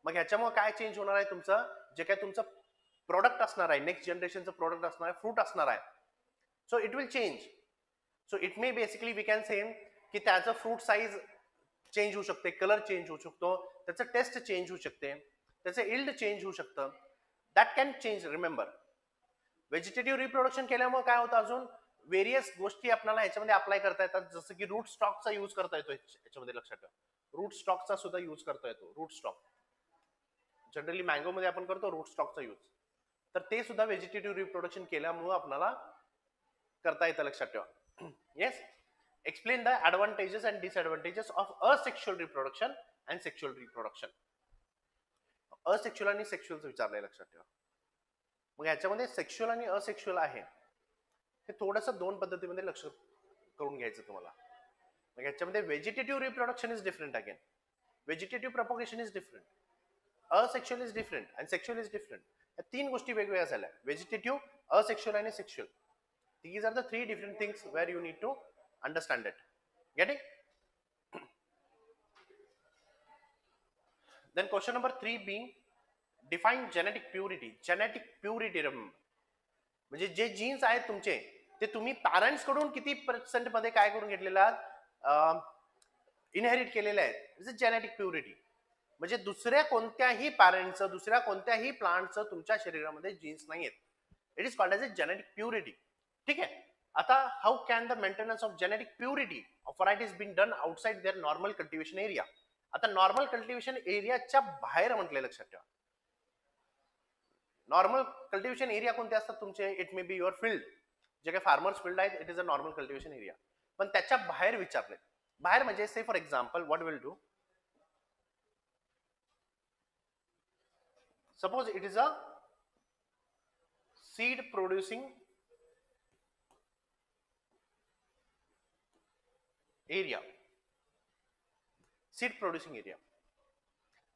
मग ह्याच्यामुळे काय चेंज होणार आहे, तुमचं जे काय तुमचं प्रोडक्ट असणार आहे, नेक्स्ट जनरेशनचं प्रोडक्ट असणार आहे, फ्रूट असणार आहे. So it will change. So it may basically we can say की त्याचं फ्रूट साईज चेंज होऊ शकते, कलर चेंज होऊ शकतो, त्याचं टेस्ट चेंज होऊ शकते, त्याचं इल्ड चेंज होऊ शकतं. That can change. Remember, vegetative reproduction केल्यामुळे काय होतं, अजून व्हेरियस गोष्टी आपल्याला ह्याच्यामध्ये अप्लाय करता येतात. जसं की रूट स्टॉकचा यूज करता येतो याच्यामध्ये, लक्षात ठेवा. रूट स्टॉकचा सुद्धा यूज करता येतो. रूट स्टॉक जनरली मँगो मध्ये आपण करतो रूट स्टॉकचा यूज, तर ते सुद्धा व्हेजिटेटिव्ह रिप्रोडक्शन केल्यामुळे आपल्याला करता येतं, लक्षात ठेवा. Yes, explain the advantages and disadvantages of asexual reproduction and sexual reproduction. Asexual आणि सेक्शुअलचं विचारलंय, लक्षात ठेवा. मग ह्याच्यामध्ये सेक्शुअल आणि असेक्शुअल आहे हे थोडंसं दोन पद्धतीमध्ये लक्ष करून घ्यायचं तुम्हाला. मग ह्याच्यामध्ये vegetative reproduction is different. Again vegetative propagation is different, asexual is different and sexual is different. या तीन गोष्टी वेगवेगळ्या झाल्या, व्हेजिटेटिव्ह, असेक्शुअल आणि sexual. These are the three different things where you need to understand it. Getting? Then question number 3 being define genetic purity. Genetic purity म्हणजे जे jeans आहेत तुमचे ते तुम्ही पॅरेंट्स कडून किती पर्सेंट मध्ये काय करून घेतलेले आहात, इनहेरिट केलेले आहेत. It's a genetic purity. म्हणजे दुसऱ्या कोणत्याही पॅरेंटचं, दुसऱ्या कोणत्याही प्लांटचं तुमच्या शरीरामध्ये जीन्स नाही आहेत. It is called as a genetic purity. ठीक आहे. आता how can the maintenance of genetic purity of varieties been done outside their normal cultivation area. आता नॉर्मल कल्टिवेशन एरियाच्या बाहेर म्हटले, लक्षात ठेवा. नॉर्मल कल्टिवेशन एरिया कोणते असतात तुमचे, it may be your field, जे काही फार्मर्स फील्ड आहेत, it is a normal cultivation area. पण त्याच्या बाहेर विचारले, बाहेर म्हणजे say for example what will do, suppose it is a seed producing area. Seed producing area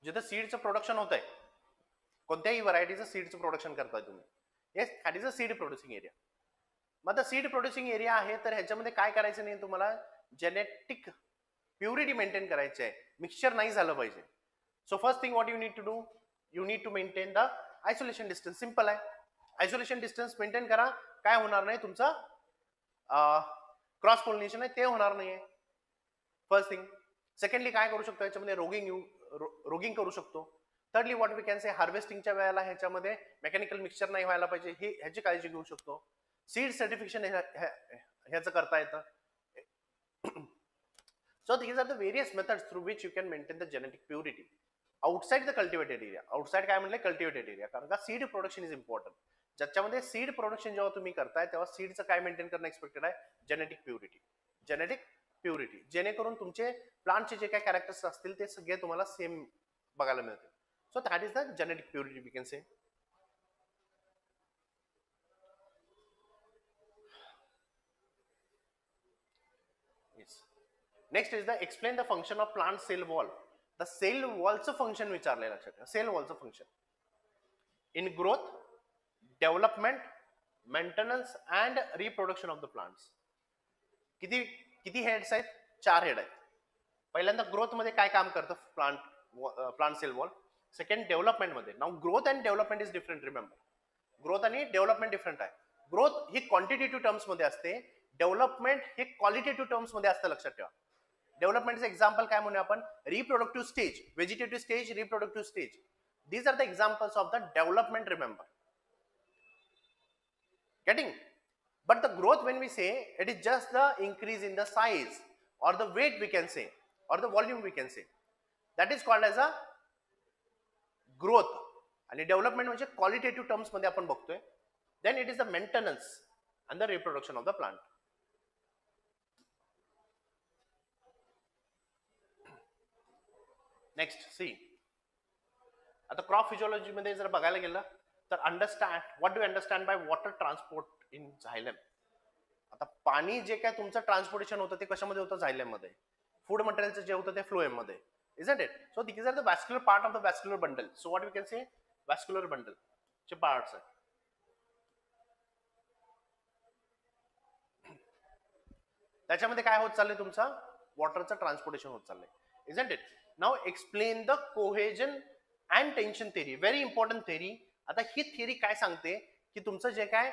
जिथं सीडचं प्रोडक्शन होत आहे, कोणत्याही व्हरायटीचं सीडचं प्रोडक्शन करताय तुम्ही. Yes, that is a seed producing area. मग आता सीड प्रोड्युसिंग एरिया आहे, तर ह्याच्यामध्ये काय करायचं नाही, तुम्हाला जेनेटिक प्युरिटी मेंटेन करायची आहे, मिक्सचर नाही झालं पाहिजे. So first thing what you need to do, you need to maintain the isolation distance. Simple आहे, आयसोलेशन डिस्टन्स मेंटेन करा, काय होणार नाही तुमचं क्रॉस पोलिनेशन आहे ते होणार नाहीये. First thing. सेकंडली काय करू शकतो याच्यामध्ये, रोगिंग करू शकतो. Thirdly what we can say, हार्वेस्टिंगच्या वेळेला ह्याच्यामध्ये मेकॅनिकल मिक्सचर नाही व्हायला पाहिजे, ही ह्याची काळजी घेऊ शकतो. सीड सर्टिफिकेशन ह्याचं करता येतं. So these are the various methods through which you can maintain the genetic purity outside the cultivated area. Outside काय म्हणले, कल्टिवेटेड एरिया. कारण का सीड प्रोडक्शन इज इम्पॉर्टंट. ज्याच्यामध्ये सीड प्रोडक्शन जेव्हा तुम्ही करताय तेव्हा सीडचं काय मेंटेन करणं एक्सपेक्टेड आहे, जेनेटिक प्युरिटी. जेनेटिक प्युरिटी, जेणेकरून तुमचे प्लांटचे जे काही कॅरेक्टर्स असतील ते सगळे तुम्हाला सेम बघायला मिळतील. So that is the genetic purity we can say. Next is the explain the function of plant cell wall. The cell वॉलचं फंक्शन विचारलंय, लक्षात ठेवा. सेल वॉलचं function in growth, development, maintenance and reproduction of the plants. किती heads आहेत, 4 head आहेत. पहिल्यांदा growth मध्ये काय काम करतं plant cell wall. Second development मध्ये. Now growth and development is different. Remember, growth आणि डेव्हलपमेंट डिफरंट आहे. ग्रोथ ही क्वांटिटेटिव्ह टर्म्स मध्ये असते, डेव्हलपमेंट हे क्वालिटेटिव्ह टर्म्स मध्ये असतं, लक्षात ठेवा. डेव्हलपमेंटचं एक्झाम्पल काय म्हणूया आपण, reproductive stage, vegetative stage, reproductive stage. These are the examples of the development, remember. Getting? But the growth, when we say, it is just the increase in the size or the weight we can say, or the volume we can say. That is called as a growth. आणि development म्हणजे qualitative terms मध्ये आपण बघतोय. Then it is the maintenance and the reproduction of the plant. Next, see. आता crop physiology मध्ये जर बघायला गेलं तर understand, what do understand by water transport in झायलम. आता पाणी जे काय तुमचं ट्रान्सपोर्टेशन होतं ते कशामध्ये होतं, झायलम मध्ये. फूड मटेरियलचं जे होतं ते फ्लोएम मध्ये, isn't it. So these are the vascular part of the vascular bundle. So what we can say, vascular bundle चे पार्ट्स आहेत. त्याच्यामध्ये काय होत चाललंय, तुमचं वॉटरचं ट्रान्सपोर्टेशन होत चाललंय, isn't it. Now explain the cohesion and tension theory. Very important theory. आता ही थेरी काय सांगते की तुमचं जे काय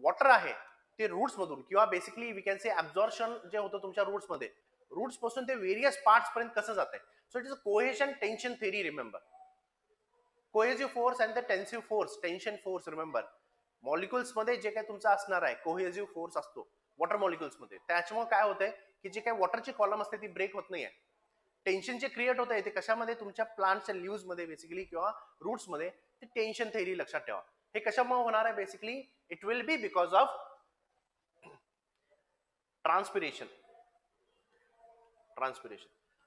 वॉटर आहे ते रूट्स मधून किंवा basically we can say absorption जे होतं तुमच्या रूट्स मध्ये, रूट्स पासून ते व्हेरियस पार्ट्स पर्यंत कसं जात आहे. So it is a cohesion tension theory. Remember, cohesive force and the tensive force. Tension force, remember, molecules मध्ये जे काय तुमचं असणार आहे कोहेजिव्ह फोर्स असतो वॉटर मॉलिक्युल्स मध्ये. त्याच्यामुळे काय होतंय की जे काय वॉटरची कॉलम असते ती ब्रेक होत नाहीये. टेन्शन जे क्रिएट होत आहे ते कशामध्ये, तुमच्या प्लांटच्या लिव्स मध्ये बेसिकली किंवा रूट्स मध्ये. ते टेन्शन थेरी लक्षात ठेवा. हे कशामुळे होणार आहे, basically it will B because of transpiration.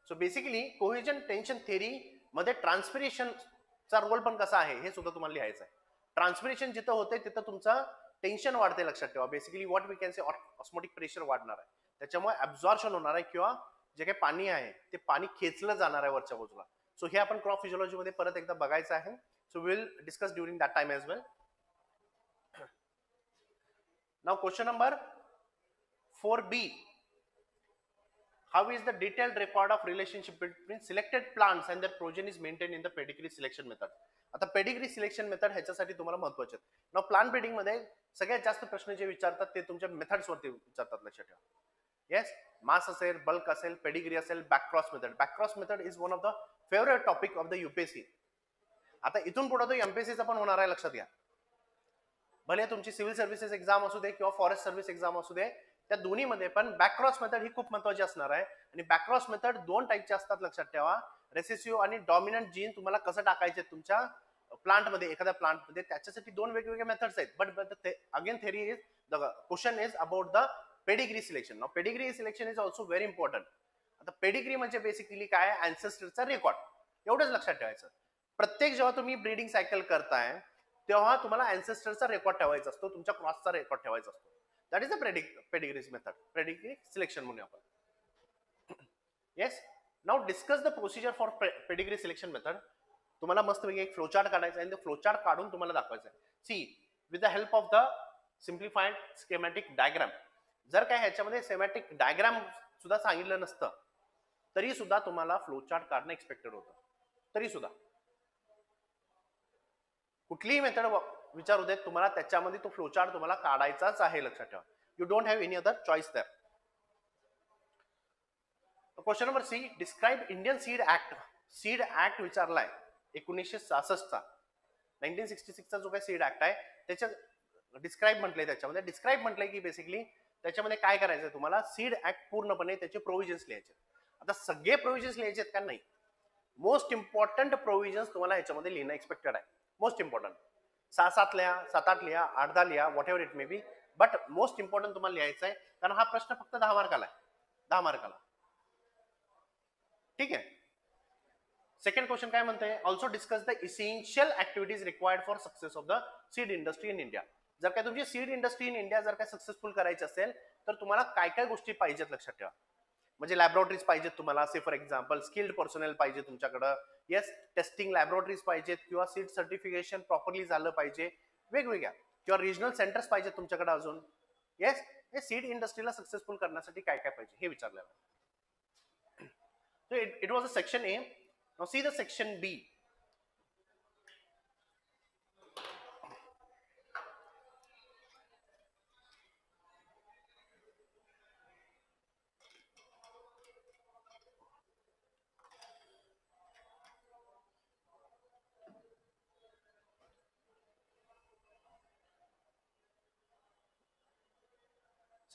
So basically cohesion tension theory मध्ये ट्रान्सपिरेशनचा रोल पण कसा आहे हे सुद्धा तुम्हाला लिहायचं आहे. ट्रान्सपिरेशन जिथं होते तिथं तुमचं टेन्शन वाढते, लक्षात ठेवा. Basically what we can say, osmotic pressure वाढणार आहे, त्याच्यामुळे ऍब्झॉर्प्शन होणार आहे किंवा जे काही पाणी आहे ते पाणी खेचलं जाणार आहे वरच्या बाजूला. सो हे आपण क्रॉप फिजिओलॉजी मध्ये परत एकदा बघायचं आहे. So will discuss during that time as well. Now question number 4B. How is the detailed record of relationship between selected plants and their progeny is maintained in the pedigree selection method? आता pedigree selection method ह्याच्यासाठी तुम्हाला महत्वाचे आहेत. Now plant breeding मध्ये सगळ्यात जास्त प्रश्न जे विचारतात ते तुमच्या मेथड्स वरती विचारतात, लक्षात ठेवा. येस, मास असेल, बल्क असेल, पेडिग्री असेल, backcross method. Backcross method is one of the favourite topic of the UPSC. आता इथून पुढे तो MPSCचा पण होणार आहे, लक्षात घ्या. भले तुमची सिव्हिल सर्व्हिसेस एक्झाम असू दे किंवा फॉरेस्ट सर्व्हिस एक्झाम असू दे, त्या दोन्हीमध्ये पण बॅकक्रॉस मेथड ही खूप महत्वाची असणार आहे. आणि बॅकक्रॉस मेथड 2 टाईपचे असतात, लक्षात ठेवा. रेसेसिव्ह आणि डॉमिनंट जीन तुम्हाला कसं टाकायचे तुमच्या प्लांट मध्ये, एखाद्या प्लांट मध्ये, त्याच्यासाठी 2 वेगवेगळे मेथड्स आहेत. But again theory is the question is about the pedigree selection. Now pedigree selection is also very important. आता पेडिग्री म्हणजे बेसिकली काय, अँसेस्टरचा रेकॉर्ड. एवढंच लक्षात ठेवायचं. प्रत्येक जेव्हा तुम्ही ब्रीडिंग सायकल करताय तेव्हा तुम्हाला अँसेस्टरचा रेकॉर्ड ठेवायचा असतो, तुमच्या क्रॉसचा रेकॉर्ड ठेवायचा असतो. That is the pedigree method, pedigree selection म्हणूया आपण. Yes, now discuss the procedure for pedigree selection method. तुम्हाला मस्तपैकी एक फ्लोचार्ट काढायचा आहे आणि ते फ्लोचार्ट काढून तुम्हाला दाखवायचं आहे. See, with the help of the simplified schematic diagram. जर काय ह्याच्यामध्ये स्केमॅटिक डायग्राम सुद्धा सांगितलं नसतं तरी सुद्धा तुम्हाला फ्लो चार्ट काढणं एक्सपेक्टेड होतं. तरी सुद्धा कुठलीही मेथड विचारू देत तुम्हाला त्याच्यामध्ये तो फ्लो चार्ट तुम्हाला काढायचाच आहे, लक्षात ठेवा. You don't have any other choice there. Question number C, describe Indian seed act. Seed act विचारलाय 1966चा. 1966चा जो काही सीड ऍक्ट आहे त्याच्या डिस्क्राईब म्हटलंय. त्याच्यामध्ये डिस्क्राईब म्हटलंय की बेसिकली त्याच्यामध्ये काय करायचंय तुम्हाला, सीड ऍक्ट पूर्णपणे त्याचे प्रोव्हिजन्स लिहायचे. आता सगळे प्रोव्हिजन्स लिहायचे का नाही, मोस्ट इम्पॉर्टंट प्रोव्हिजन्स तुम्हाला ह्याच्यामध्ये लिहिणं एक्सपेक्टेड आहे. मोस्ट इम्पॉर्टंट 6-7 लिहा, 7-8 लिहा, 8-10 लिहा, what ever it may B, but most important तुम्हाला लिहायचं आहे. कारण हा प्रश्न फक्त 10 मार्काला आहे. 10 मार्काला. ठीक आहे. सेकंड क्वेश्चन काय म्हणते, also discuss the essential activities required for success of the seed industry in India. जर काय तुमची सीड इंडस्ट्री इन इंडिया जर काय सक्सेसफुल करायची असेल तर तुम्हाला काय काय गोष्टी पाहिजेत लक्षात ठेवा. म्हणजे लॅबोरेटरीज पाहिजेत तुम्हाला, से फॉर एक्झाम्पल स्किल्ड पर्सनल पाहिजे तुमच्याकडं, येस, टेस्टिंग लॅबोरेटरीज पाहिजेत किंवा सीड सर्टिफिकेशन प्रॉपरली झालं पाहिजे, वेगवेगळ्या, किंवा रिजनल सेंटर्स पाहिजेत तुमच्याकडे अजून. येस, हे सीड इंडस्ट्रीला सक्सेसफुल करण्यासाठी काय काय पाहिजे हे विचारलेलं. So it was a section A. Now see the section B.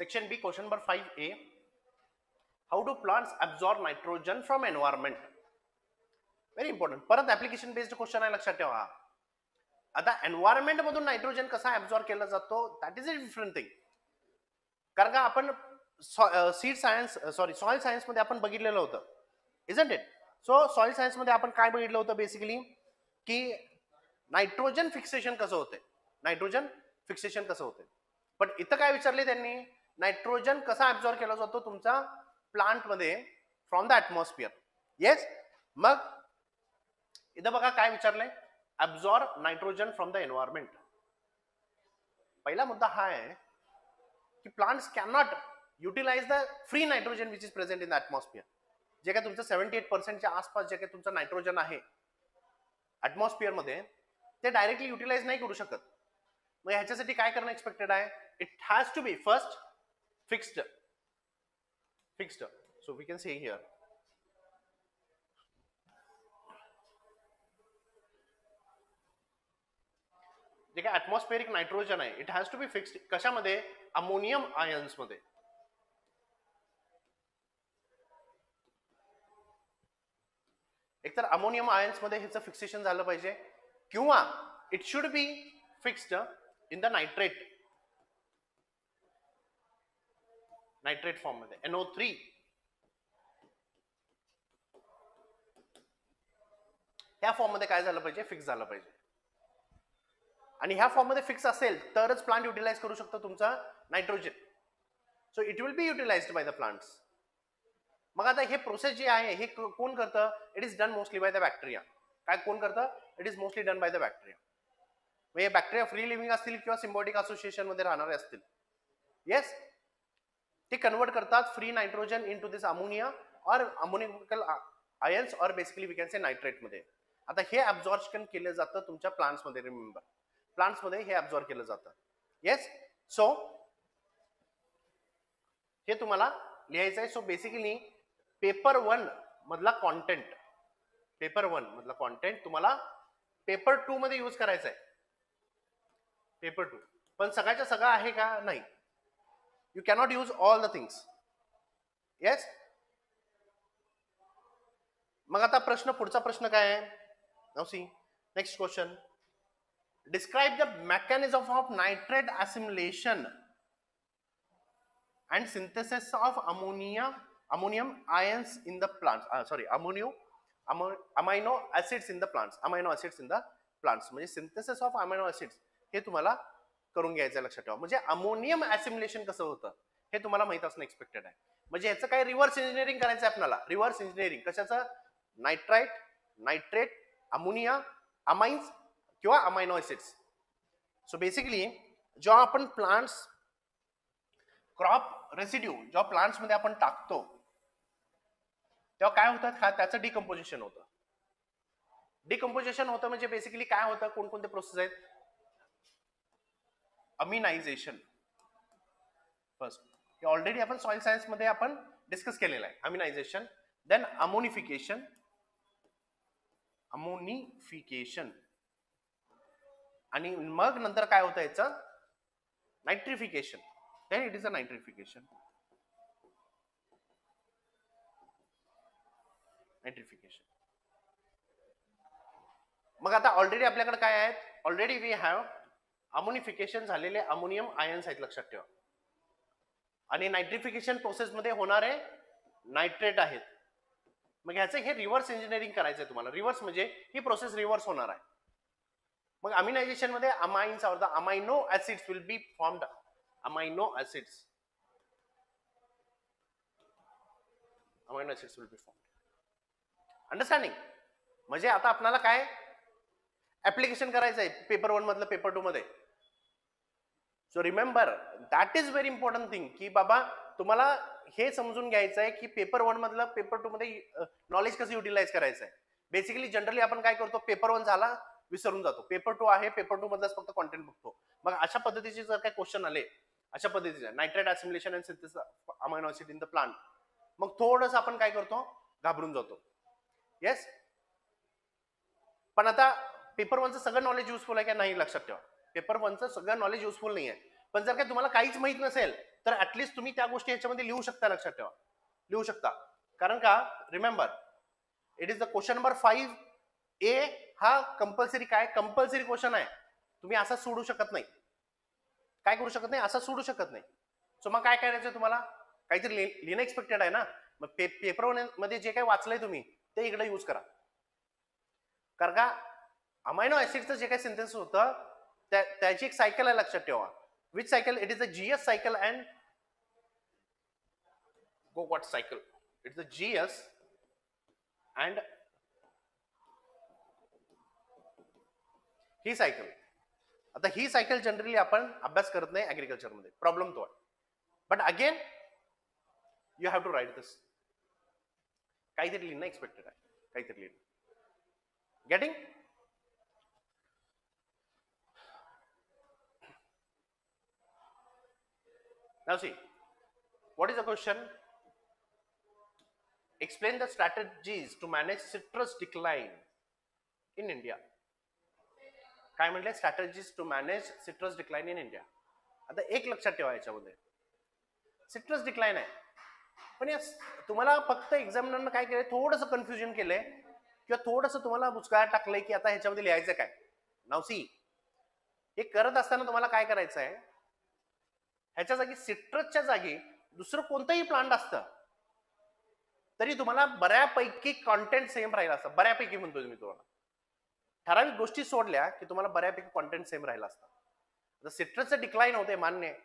Section B, question number 5A. How do plants absorb nitrogen from environment? Very important. परत ऍप्लिकेशन बेस्ड क्वेश्चन आहे, लक्षात ठेवा. आता एन्व्हायरमेंट मधून नायट्रोजन कसा ऍब्झॉर्ब केला जातो, that is a different thing. कारण का आपण सीड सायन्स सॉइल सायन्स मध्ये आपण बघितलेलं होतं, isn't it. So soil science मध्ये आपण काय बघितलं होतं बेसिकली, की नायट्रोजन फिक्सेशन कसं होते, नायट्रोजन फिक्सेशन कसं होते. पण इथं काय विचारले त्यांनी, नायट्रोजन कसा ऍब्झॉर्ब केला जातो तुमचा प्लांट मध्ये फ्रॉम द ऍटमॉस्फिअर. येस, मग इथं बघा काय विचारलंय, absorb nitrogen from the environment. पहिला मुद्दा हा आहे की plants cannot utilise the free nitrogen which is present in the atmosphere. जे काय तुमचं 78% आसपास जे काही तुमचं नायट्रोजन आहे ऍटमॉस्फिअर मध्ये, ते डायरेक्टली युटिलाइज नाही करू शकत. मग ह्याच्यासाठी काय करणं एक्सपेक्टेड आहे, it has to be first fixed. So we can say here जे काय ऍटमॉस्फेरिक नायट्रोजन आहे, it has to be fixed. कशामध्ये, अमोनियम आयन्स मध्ये. एकतर अमोनियम आयन्स मध्ये ह्याचं फिक्सेशन झालं पाहिजे, किंवा it should be fixed in the nitrate form मध्ये, NO3. ह्या फॉर्म मध्ये काय झालं पाहिजे, फिक्स झालं पाहिजे. आणि ह्या फॉर्म मध्ये फिक्स असेल तरच प्लांट युटिलाइज करू शकतो तुमचा nitrogen. So it will be utilised by the plants. मग आता हे प्रोसेस जे आहे हे कोण करतं, it is done mostly by the bacteria. काय कोण करतं, it is mostly done by the bacteria. म्हणजे बॅक्टेरिया फ्री लिव्हिंग असतील किंवा सिम्बायोटिक असोसिएशन मध्ये राहणारे असतील. येस, ते कन्वर्ट करतात free nitrogen in to this ammonia और अमोनिकल आयन्स और basically we can say nitrate मध्ये. आता हे ऍब्झॉर्प्शन केलं जातं तुमच्या प्लांट्स मध्ये. रिमेंबर, प्लांट्स मध्ये हे ऍब्झॉर्ब केलं जातं. येस, सो हे तुम्हाला लिहायचं आहे. सो बेसिकली पेपर 1 मधला कॉन्टेंट, पेपर 1 मधला कॉन्टेंट तुम्हाला पेपर 2 मध्ये यूज करायचा आहे. पेपर 2 पण सगळ्याच्या सगळं आहे का, नाही. You cannot use all the things. Yes, मग आता पुढचा प्रश्न काय आहे. Now see next question, describe the mechanism of nitrate assimilation and synthesis of ammonium ions in the plants. Amino acids in the plants. म्हणजे सिंथेसिस ऑफ अमिनो ऍसिड्स हे तुम्हाला करून घ्यायचं, लक्षात ठेवा. म्हणजे अमोनियम ऍसिमिलेशन कसं होतं हे तुम्हाला माहित असणं एक्सपेक्टेड आहे. म्हणजे याचं काय रिव्हर्स इंजिनिअरिंग करायचं आहे आपल्याला. रिव्हर्स इंजिनिअरिंग कशाचं, नायट्रेट, अमोनिया, अमाइन्स किंवा अमायनो ऍसिड्स. सो बेसिकली जेव्हा आपण प्लांट्स क्रॉप रेसिड्यू जेव्हा प्लांट्स मध्ये आपण टाकतो तेव्हा काय होतं, त्याचं डिकम्पोजिशन होतं. डिकम्पोजिशन होतं म्हणजे बेसिकली काय होतं, कोणकोणते प्रोसेस आहेत. अमिनायझेशन फर्स्ट, ऑलरेडी आपण सॉइल सायन्स मध्ये आपण डिस्कस केलेलं आहे. अमिनायझेशन, देन अमोनिफिकेशन, आणि मग नंतर काय होतं याचं nitrification. Then it is a nitrification. मग आता ऑलरेडी आपल्याकडे काय आहेत, ऑलरेडी वी हॅव अमोनिफिकेशन झालेले अमोनियम आयन्स आहेत, लक्षात ठेवा. आणि नायट्रिफिकेशन प्रोसेसमध्ये होणारे नायट्रेट आहेत. मग ह्याचं हे रिव्हर्स इंजिनिअरिंग करायचंय तुम्हाला. रिव्हर्स म्हणजे ही प्रोसेस रिव्हर्स होणार आहे. मग अमिनायझेशन मध्ये अमाइन्स और the amino acids will be formed. Amino acids will be formed. Understanding? म्हणजे आता आपल्याला काय ऍप्लिकेशन करायचं आहे पेपर 1 मधलं पेपर 2 मध्ये. So remember that is very important thing की बाबा तुम्हाला हे समजून घ्यायचं आहे की पेपर 1 मधलं पेपर 2 मध्ये नॉलेज कसं युटिलाइज करायचं आहे. बेसिकली जनरली आपण काय करतो, पेपर 1 झाला विसरून जातो, पेपर 2 आहे, पेपर 2 मधलाच फक्त कॉन्टेंट बघतो. मग अशा पद्धतीचे जर काही क्वेश्चन आले अशा पद्धतीचे nitrate assimilation and synthesis of amino acid in the plant, मग थोडंसं आपण काय करतो, घाबरून जातो. येस, पण आता पेपर 1चं सगळं नॉलेज युजफुल आहे का नाही, लक्षात ठेवा. पेपर 1चं सगळं नॉलेज युजफुल नाही आहे. पण जर काय तुम्हाला काहीच माहित नसेल तर ऍटलीस्ट तुम्ही त्या गोष्टी याच्यामध्ये लिहू शकता, लक्षात ठेवा. लिहू शकता. कारण का, remember it is the question number 5A. हा कंपल्सरी क्वेश्चन आहे. तुम्ही असा सोडू शकत नाही. काय करू शकत नाही, असा सोडू शकत नाही. सो मग काय करायचं, तुम्हाला काहीतरी लिहिणं एक्सपेक्टेड आहे ना. मग पेपर 1 मध्ये जे काही वाचलंय तुम्ही ते इकडे यूज करा. कारण का अमायनो ऍसिडचं जे काही सिंथेसिस होतं त्याची एक सायकल आहे, लक्षात ठेवा. Which cycle? It is the GS cycle and go what cycle? It's the GS and he cycle. आता ही सायकल जनरली आपण अभ्यास करत नाही ऍग्रिकल्चर मध्ये, प्रॉब्लेम तो आहे. But again you have to write this. काहीतरी लिहिणं एक्सपेक्टेड आहे, काहीतरी लिहिणं. Getting? Now see, what is the question? Explain the strategies to manage citrus decline in India. काय म्हटले? Strategies to manage citrus decline in India. आता एक लक्षात ठेवा, याच्यामध्ये सिट्रस डिक्लाइन आहे, पण या तुम्हाला फक्त एक्झामिनरनं काय केलंय, थोडंसं कन्फ्युजन केलंय किंवा थोडंसं तुम्हाला बुचकाळ्यात टाकलंय की आता ह्याच्यामध्ये लिहायचं काय. नाव सी, हे करत असताना तुम्हाला काय करायचं आहे, ह्याच्या जागी सिट्रसच्या जागी दुसरं कोणतंही प्लांट असतं तरी तुम्हाला बऱ्यापैकी कॉन्टेंट सेम राहिला असतं. बऱ्यापैकी म्हणतोय मी तुम्हाला, ठराविक गोष्टी सोडल्या की तुम्हाला बऱ्यापैकी कॉन्टेंट सेम राहिला असतं. सिट्रसचं डिक्लाइन होते मान्य आहे,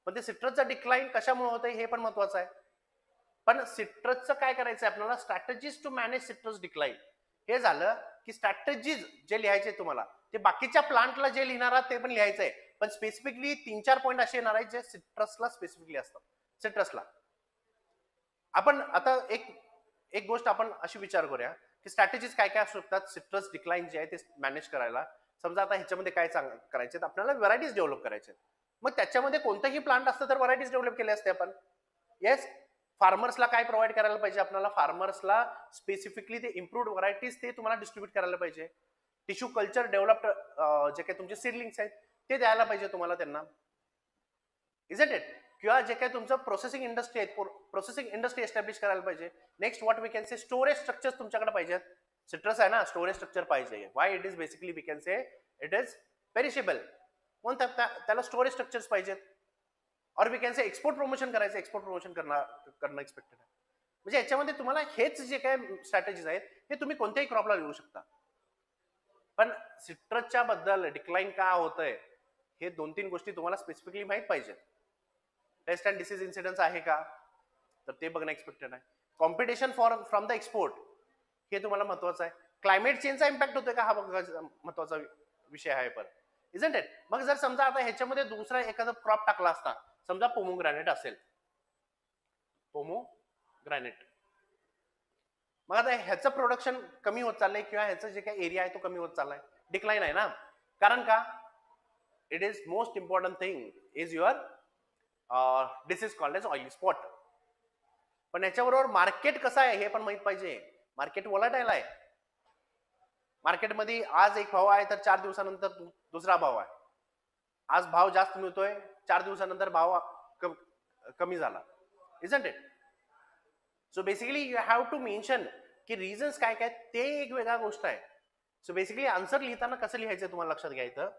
पण ते सिट्रसचं डिक्लाइन कशामुळे होतंय हे पण महत्वाचं आहे. पण सिट्रसचं काय करायचं आपल्याला, strategies to manage citrus decline. हे झालं की स्ट्रॅटेजीज जे लिहायचे तुम्हाला ते बाकीच्या प्लांटला जे लिहिणार आहात ते पण लिहायचं आहे, पण स्पेसिफिकली 3-4 पॉईंट असे येणार आहेत जे सिट्रसला स्पेसिफिकली असतात. सिट्रसला आपण आता एक गोष्ट आपण अशी विचार करूया की स्ट्रॅटेजीज काय काय असू शकतात सिट्रस डिक्लाइन जे आहे ते मॅनेज करायला. समजा आता ह्याच्यामध्ये काय करायचे, आपल्याला व्हरायटीज डेव्हलप करायचे, मग त्याच्यामध्ये कोणतंही प्लांट असतं तर व्हरायटीज डेव्हलप केले असते आपण. येस, फार्मर्सला काय प्रोव्हाइड करायला पाहिजे आपल्याला, फार्मर्सला स्पेसिफिकली ते इम्प्रूव्ड व्हरायटीज ते तुम्हाला डिस्ट्रीब्यूट करायला पाहिजे. टिश्यू कल्चर डेव्हलप्ड जे काही तुमचे सीडलिंग्स आहेत ते द्यायला पाहिजे तुम्हाला त्यांना. Isn't it? किंवा जे काही तुमचं प्रोसेसिंग इंडस्ट्री आहे, प्रोसेसिंग इंडस्ट्री एस्टॅब्लिश करायला पाहिजे. Next what we can say, storage structures तुमच्याकडे पाहिजेत. सिट्रस आहे ना, स्टोरेज स्ट्रक्चर पाहिजे. Why? It is basically we can say it is perishable, म्हणून त्याला स्टोरेज स्ट्रक्चर्स पाहिजेत. और we can say export promotion करायचं, एक्सपोर्ट प्रमोशन करणं एक्सपेक्टेड आहे. म्हणजे याच्यामध्ये तुम्हाला हेच जे काही स्ट्रॅटेजीज आहेत हे तुम्ही कोणत्याही क्रॉपला लिहू शकता. पण सिट्रसच्या बद्दल डिक्लाइन का होतंय हे 2-3 गोष्टी तुम्हाला स्पेसिफिकली माहित पाहिजेत. पेस्ट अँड डिसीज इन्सिडन्स आहे का, तर ते बघणं एक्सपेक्टेड आहे. कॉम्पिटिशन फ्रॉम द एक्सपोर्ट हे तुम्हाला महत्वाचं आहे. क्लायमेट चेंजचा इम्पॅक्ट होतोय का, हा महत्वाचा विषय आहे. पण इजंट इट? मग जर समजा आता ह्याच्यामध्ये दुसरा एखादा क्रॉप टाकला असता, समजा पोमोग्रॅनेट असेल, पोमोग्रॅनेट, मग आता ह्याचं प्रोडक्शन कमी होत चाललंय किंवा ह्याचं जे काही एरिया आहे तो कमी होत चाललाय, डिक्लाइन आहे ना. कारण का? It is most important thing is your disease called as oily spot. पण याच्याबरोबर मार्केट कसं आहे हे पण माहित पाहिजे. मार्केट व्हॉलाटाईल आहे. मार्केटमध्ये आज एक भाव आहे तर 4 दिवसानंतर दुसरा भाव आहे. आज भाव जास्त मिळतोय, 4 दिवसानंतर भाव कमी झाला. Isn't it? So basically you have to mention की रिझन्स काय काय, ते एक वेगळा गोष्ट आहे. सो बेसिकली आन्सर लिहिताना कसं लिहायचं तुम्हाला लक्षात घ्यायचं.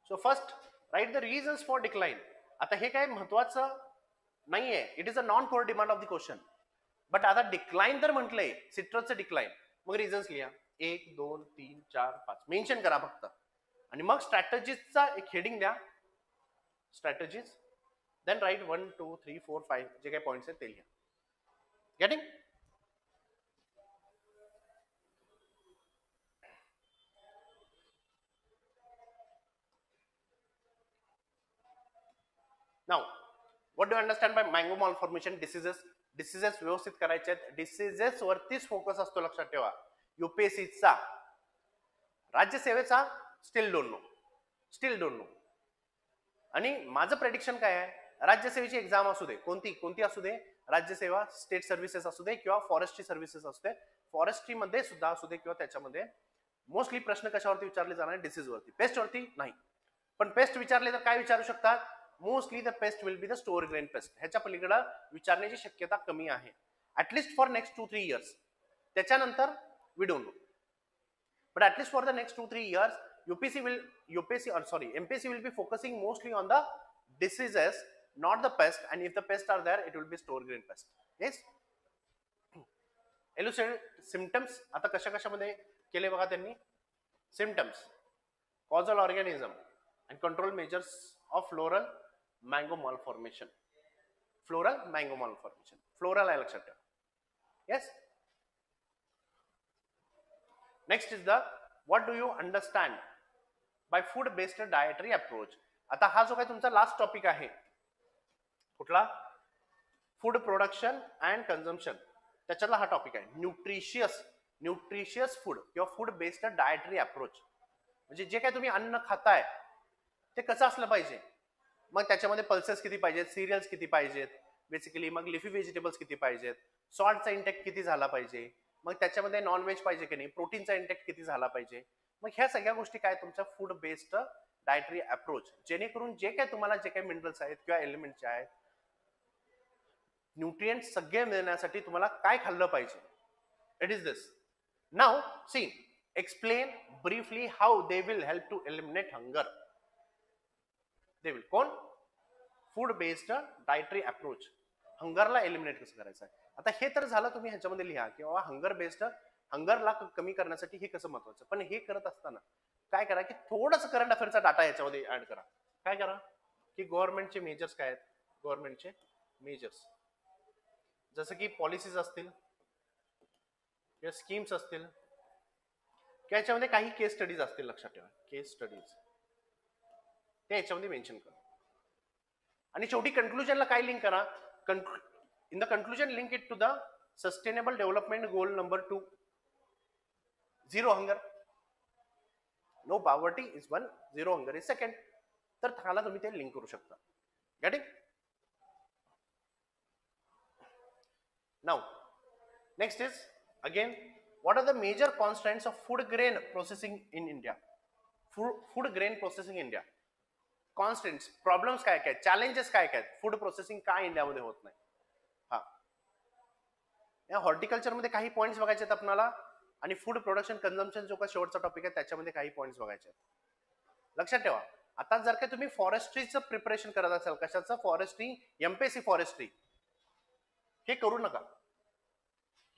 So first write the reasons for decline. आता हे काय महत्वाचं नाहीये, it is a non core demand of the question. But आता डिक्लाइन तर म्हटलंय, सिट्रसचं डिक्लाइन, मग रिझन्स लिहा 1 2 3 4 5 मेन्शन करा फक्त. आणि मग स्ट्रॅटेजीजचा एक हेडिंग द्या, स्ट्रॅटेजीज, देन राईट 1 2 3 4 5 जे काही पॉइंट्स आहेत ते लिहा. Getting? Now what do understand by mango malformation? Diseases व्यवस्थित करायचे आहेत. डिसीजेस वरतीच फोकस असतो, लक्षात ठेवा. युपीएससीचा, राज्यसेवेचा स्टील डोंट नो. आणि माझं प्रेडिक्शन काय आहे, राज्यसेवेची एक्झाम असू दे, कोणती असू दे, राज्यसेवा, स्टेट सर्व्हिसेस असू दे किंवा फॉरेस्ट्री सर्व्हिसेस असू दे, फॉरेस्ट्री मध्ये सुद्धा असू दे किंवा त्याच्यामध्ये मोस्टली प्रश्न कशावरती विचारले जाणार? डिसीज वरती. पेस्ट वरती नाही. पण पेस्ट विचारले तर काय विचारू शकतात? Mostly the pest will be the store grain pest. ह्याच्या पलीकडे विचारण्याची शक्यता कमी आहे, ऍटलिस्ट फॉर नेक्स्ट 2-3 इयर्स. त्याच्यानंतर we don't know, but at least for the next 2-3 years MPSC will be focusing mostly on the diseases, not the pest, and if the pests are there, it will be store grain pest. Yes? Elucidate symptoms. आता कशामध्ये केले बघा त्यांनी? Symptoms, causal organism, and control measures of floral mango malformation. Floral mango malformation. Floral आहे लक्षात ठेवा. Yes? Next is the what do you understand by food based dietary approach. आता हा जो काही तुमचा लास्ट टॉपिक आहे, कुठला? फूड प्रोडक्शन अँड कन्झम्पशन, त्याच्यातला हा टॉपिक आहे. न्यूट्रिशियस फूड किंवा फूड बेस्ड डायटरी अप्रोच. म्हणजे जे काही तुम्ही अन्न खाताय ते कसं असलं पाहिजे, मग त्याच्यामध्ये पल्सेस किती पाहिजेत, सिरियल्स किती पाहिजेत, बेसिकली मग लिफी व्हेजिटेबल्स किती पाहिजेत, सॉल्टचा इंटेक किती झाला पाहिजे, मग त्याच्यामध्ये नॉनव्हेज पाहिजे की नाही, प्रोटीनचा इंटेक किती झाला पाहिजे. मग ह्या सगळ्या गोष्टी काय तुमच्या फूड बेस्ड डायटरी अप्रोच, जेणेकरून जे काही तुम्हाला जे काही मिनरल्स आहेत किंवा एलिमेंट्स आहेत, न्यूट्रिएंट्स सगळे मिळण्यासाठी तुम्हाला काय खाल्लं पाहिजे. It is this. Now see, explain briefly how they will help to eliminate hunger. They will, कोण? Food based dietary approach. हंगरला एलिमिनेट कसं करायचं आहे. आता हे तर झालं, तुम्ही ह्याच्यामध्ये लिहा की बाबा हंगर बेस्ड, हंगरला कमी करण्यासाठी हे कसं महत्वाचं. पण हे करत असताना काय करा की थोडंसं करंट अफेअरचा डाटा याच्यामध्ये ऍड करा. काय करा की गव्हर्नमेंटचे मेजर्स काय आहेत, गव्हर्नमेंटचे मेजर्स, जसं की पॉलिसीज असतील किंवा स्कीम्स असतील किंवा याच्यामध्ये काही केस स्टडीज असतील, लक्षात ठेवा, केस स्टडीज ते याच्यामध्ये मेन्शन करा. आणि शेवटी कंक्लुजनला काय लिंक करा, in the conclusion link it to the sustainable development goal number 2, zero hunger, no poverty is 1, zero hunger is 2. तर त्याला तुम्ही ते लिंक करू शकता. Getting? Now next is again, what are the major constants of food grain processing in India. Food grain processing India, constants, problems काय काय, challenges काय काय, फूड प्रोसेसिंग का इंडियामध्ये होत नाही. हा, या हॉर्टिकल्चर मध्ये काही पॉइंट्स बघायचे आहेत आपल्याला, आणि फूड प्रोडक्शन कन्झम्पशन जो काही शेवटचा टॉपिक आहे त्याच्यामध्ये काही पॉइंट्स बघायचे आहेत. लक्षात ठेवा, आता जर का तुम्ही फॉरेस्ट्रीचं प्रिपरेशन करत असाल, कशाचं? फॉरेस्ट्री, एमपीएससी फॉरेस्ट्री, हे करू नका.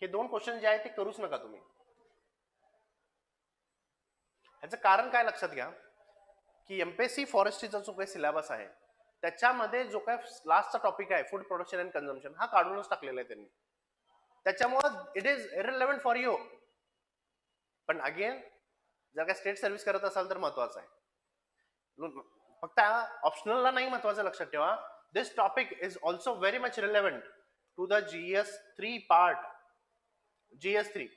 हे 2 क्वेश्चन जे आहेत ते करूच नका तुम्ही. ह्याचं कारण काय लक्षात घ्या की एमपीएससी फॉरेस्ट्रीचा जो काही सिलेबस आहे त्याच्यामध्ये जो काही लास्टचा टॉपिक आहे फूड प्रोडक्शन अँड कन्झम्पशन, हा काढूनच टाकलेला आहे त्यांनी. त्याच्यामुळे इट इज इररिलेव्हंट फॉर यू. पण अगेन जर का स्टेट सर्व्हिस करत असाल तर महत्वाचं आहे. फक्त ऑप्शनलला नाही महत्वाचं लक्षात ठेवा. This topic is also very much relevant to the GS3 part. GS3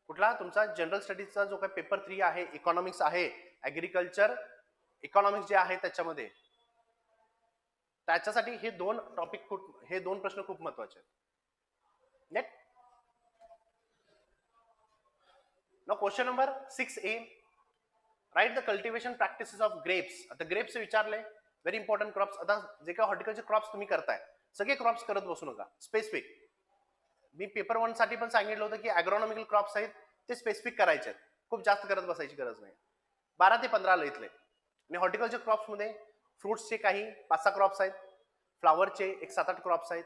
कुठला तुमचा जनरल स्टडीजचा जो काही पेपर 3 आहे, इकॉनॉमिक्स आहे, ऍग्रिकल्चर इकॉनॉमिक्स जे आहे त्याच्यामध्ये, त्याच्यासाठी हे दोन टॉपिक हे दोन प्रश्न खूप महत्वाचे आहेत. Net now question number 6A. Write the cultivation practices of grapes. आता ग्रेप्स विचारले, व्हेरी इंपॉर्टंट क्रॉप्स. आता जे काही हॉर्टिकल्चर क्रॉप्स तुम्ही करताय सगळे क्रॉप्स करत बसू नका, स्पेसिफिक. मी पेपर 1 साठी पण सांगितलं होतं की ॲग्रोनॉमिकल क्रॉप्स आहेत ते स्पेसिफिक करायचे आहेत, खूप जास्त करत बसायची गरज नाही. 12 ते 15 इथले. आणि हॉर्टिकल्चर क्रॉप्स मध्ये फ्रुट्सचे काही 5-6 क्रॉप्स आहेत, फ्लावरचे एक 7-8 क्रॉप्स आहेत,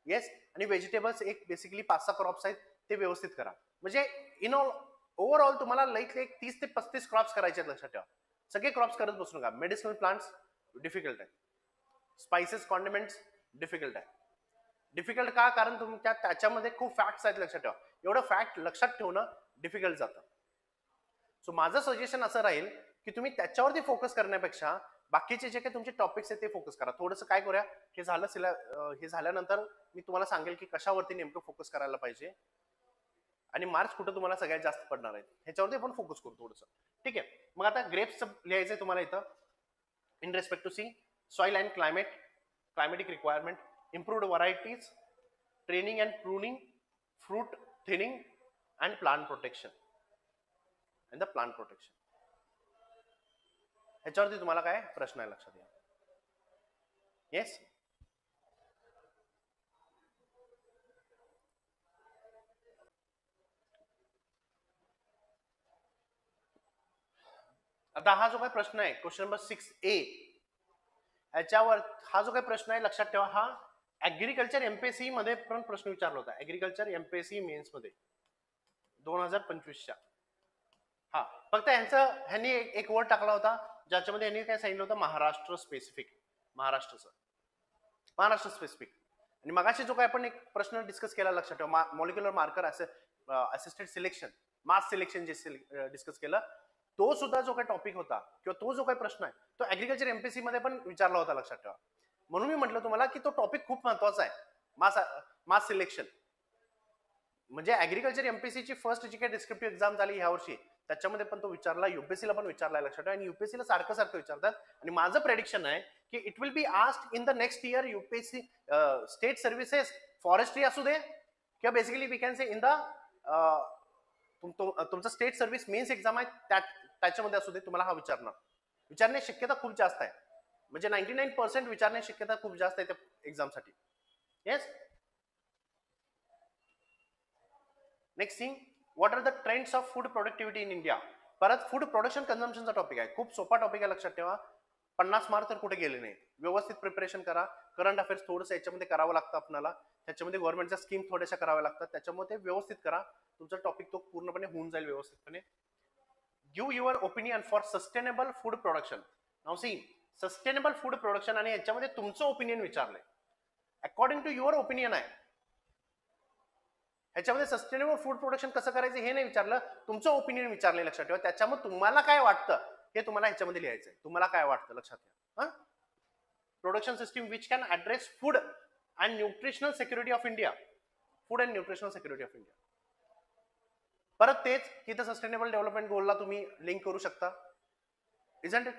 येस, आणि व्हेजिटेबल्स एक बेसिकली 5-6 क्रॉप्स आहेत. ते व्यवस्थित करा. म्हणजे इन ऑल ओव्हरऑल तुम्हाला लईतले 30 ते 35 क्रॉप्स करायचे आहेत, लक्षात ठेवा. सगळे क्रॉप्स करत बसू नका. मेडिसिनल प्लांट्स डिफिकल्ट आहे, स्पाइसेस कॉन्डिमेंट्स डिफिकल्ट आहे. डिफिकल्ट का? कारण तुमच्या त्याच्यामध्ये खूप फॅक्ट्स आहेत, लक्षात ठेवा. एवढं फॅक्ट लक्षात ठेवणं डिफिकल्ट जातं. सो माझं सजेशन असं राहील की तुम्ही त्याच्यावरती फोकस करण्यापेक्षा बाकीचे जे काही तुमचे टॉपिक्स आहेत ते फोकस करा. थोडंसं काय करूया, हे झाल्यानंतर मी तुम्हाला सांगेल की कशावरती नेमकं फोकस करायला पाहिजे आणि मार्क्स कुठं तुम्हाला सगळ्यात जास्त पडणार आहेत ह्याच्यावरती आपण फोकस करू थोडंसं. ठीक आहे. मग आता ग्रेप्स लिहायचंय तुम्हाला इथं. In respect to see soil and climatic requirement, improved varieties, training and pruning, fruit thinning and plant protection. And the plant protection. ह्याच्यावरती तुम्हाला काय प्रश्न आहे लक्षात घ्या. येस, आता हा जो काही प्रश्न आहे क्वेश्चन नंबर 6A, याच्यावर हा जो काही प्रश्न आहे लक्षात ठेवा, हा ऍग्रिकल्चर एमपीएससी मध्ये पण प्रश्न विचारला होता. ऍग्रिकल्चर एमपीएससी मेन्स मध्ये 2025च्या. हा फक्त ह्यांनी एक वर्ड टाकला होता ज्याच्यामध्ये यांनी काय सांगितलं होतं, महाराष्ट्र स्पेसिफिक. महाराष्ट्र स्पेसिफिक. आणि मगाशी जो काय आपण एक प्रश्न डिस्कस केला लक्षात ठेवा, मॉलिक्युलर मार्कर असिस्टेड सिलेक्शन, मास सिलेक्शन जे डिस्कस केलं, तो सुद्धा जो काही टॉपिक होता किंवा तो जो काही प्रश्न आहे तो ऍग्रिकल्चर एमपीएससी मध्ये पण विचारला होता, लक्षात ठेवा. म्हणून मी म्हटलं तुम्हाला की तो टॉपिक खूप महत्वाचा आहे, मास सिलेक्शन. म्हणजे ऍग्रिकल्चर एमपीएससी ची फर्स्ट जी काही डिस्क्रिप्टिव्ह एक्झाम झाली ह्या वर्षी त्याच्यामध्ये पण तो विचारला, युपीएससीला पण विचारला, लक्षात ठेवा. आणि युपीएससीला सारखं विचारतात. आणि माझं प्रेडिक्शन आहे की it will be asked in the next year UPSC state services, forestry असू दे किंवा basically we can say in the तुमचं स्टेट सर्व्हिस मेन्स एक्झाम आहे त्याच्यामध्ये असू दे, तुम्हाला हा विचारण्याची शक्यता खूप जास्त आहे. म्हणजे 99% विचारण्याची शक्यता खूप जास्त आहे त्या एक्झामसाठी. Yes. Next thing, what are the trends of food productivity in India. परत फूड प्रोडक्शन कन्झम्पशनचा टॉपिक आहे, खूप सोपा टॉपिक आहे, लक्षात ठेवा. 50 मार्क तर कुठे गेले नाही. व्यवस्थित प्रिपरेशन करा. करंट अफेअर्स थोडंसं याच्यामध्ये करावं लागतं आपल्याला, त्याच्यामध्ये गव्हर्नमेंटच्या स्कीम थोड्याशा कराव्या लागतात, त्याच्यामध्ये व्यवस्थित करा. तुमचा टॉपिक तो पूर्णपणे होऊन जाईल व्यवस्थितपणे. Give your opinion for sustainable food production. Now see, sustainable food production आणि याच्यामध्ये तुमचं ओपिनियन विचारलंय. अकॉर्डिंग टू युअर ओपिनियन आहे ह्याच्यामध्ये. सस्टेनेबल फूड प्रोडक्शन कसं करायचं हे नाही विचारलं, तुमचं ओपिनियन विचारलंय, लक्षात ठेवा. त्याच्यामध्ये तुम्हाला काय वाटतं हे तुम्हाला ह्याच्यामध्ये लिहायचंय. तुम्हाला काय वाटतं लक्षात ठेवा. Production system which can address food and nutritional security of India. Food and nutritional security of India. परत तेच की इथं सस्टेनेबल डेव्हलपमेंट गोलला तुम्ही लिंक करू शकता, इजंट इट.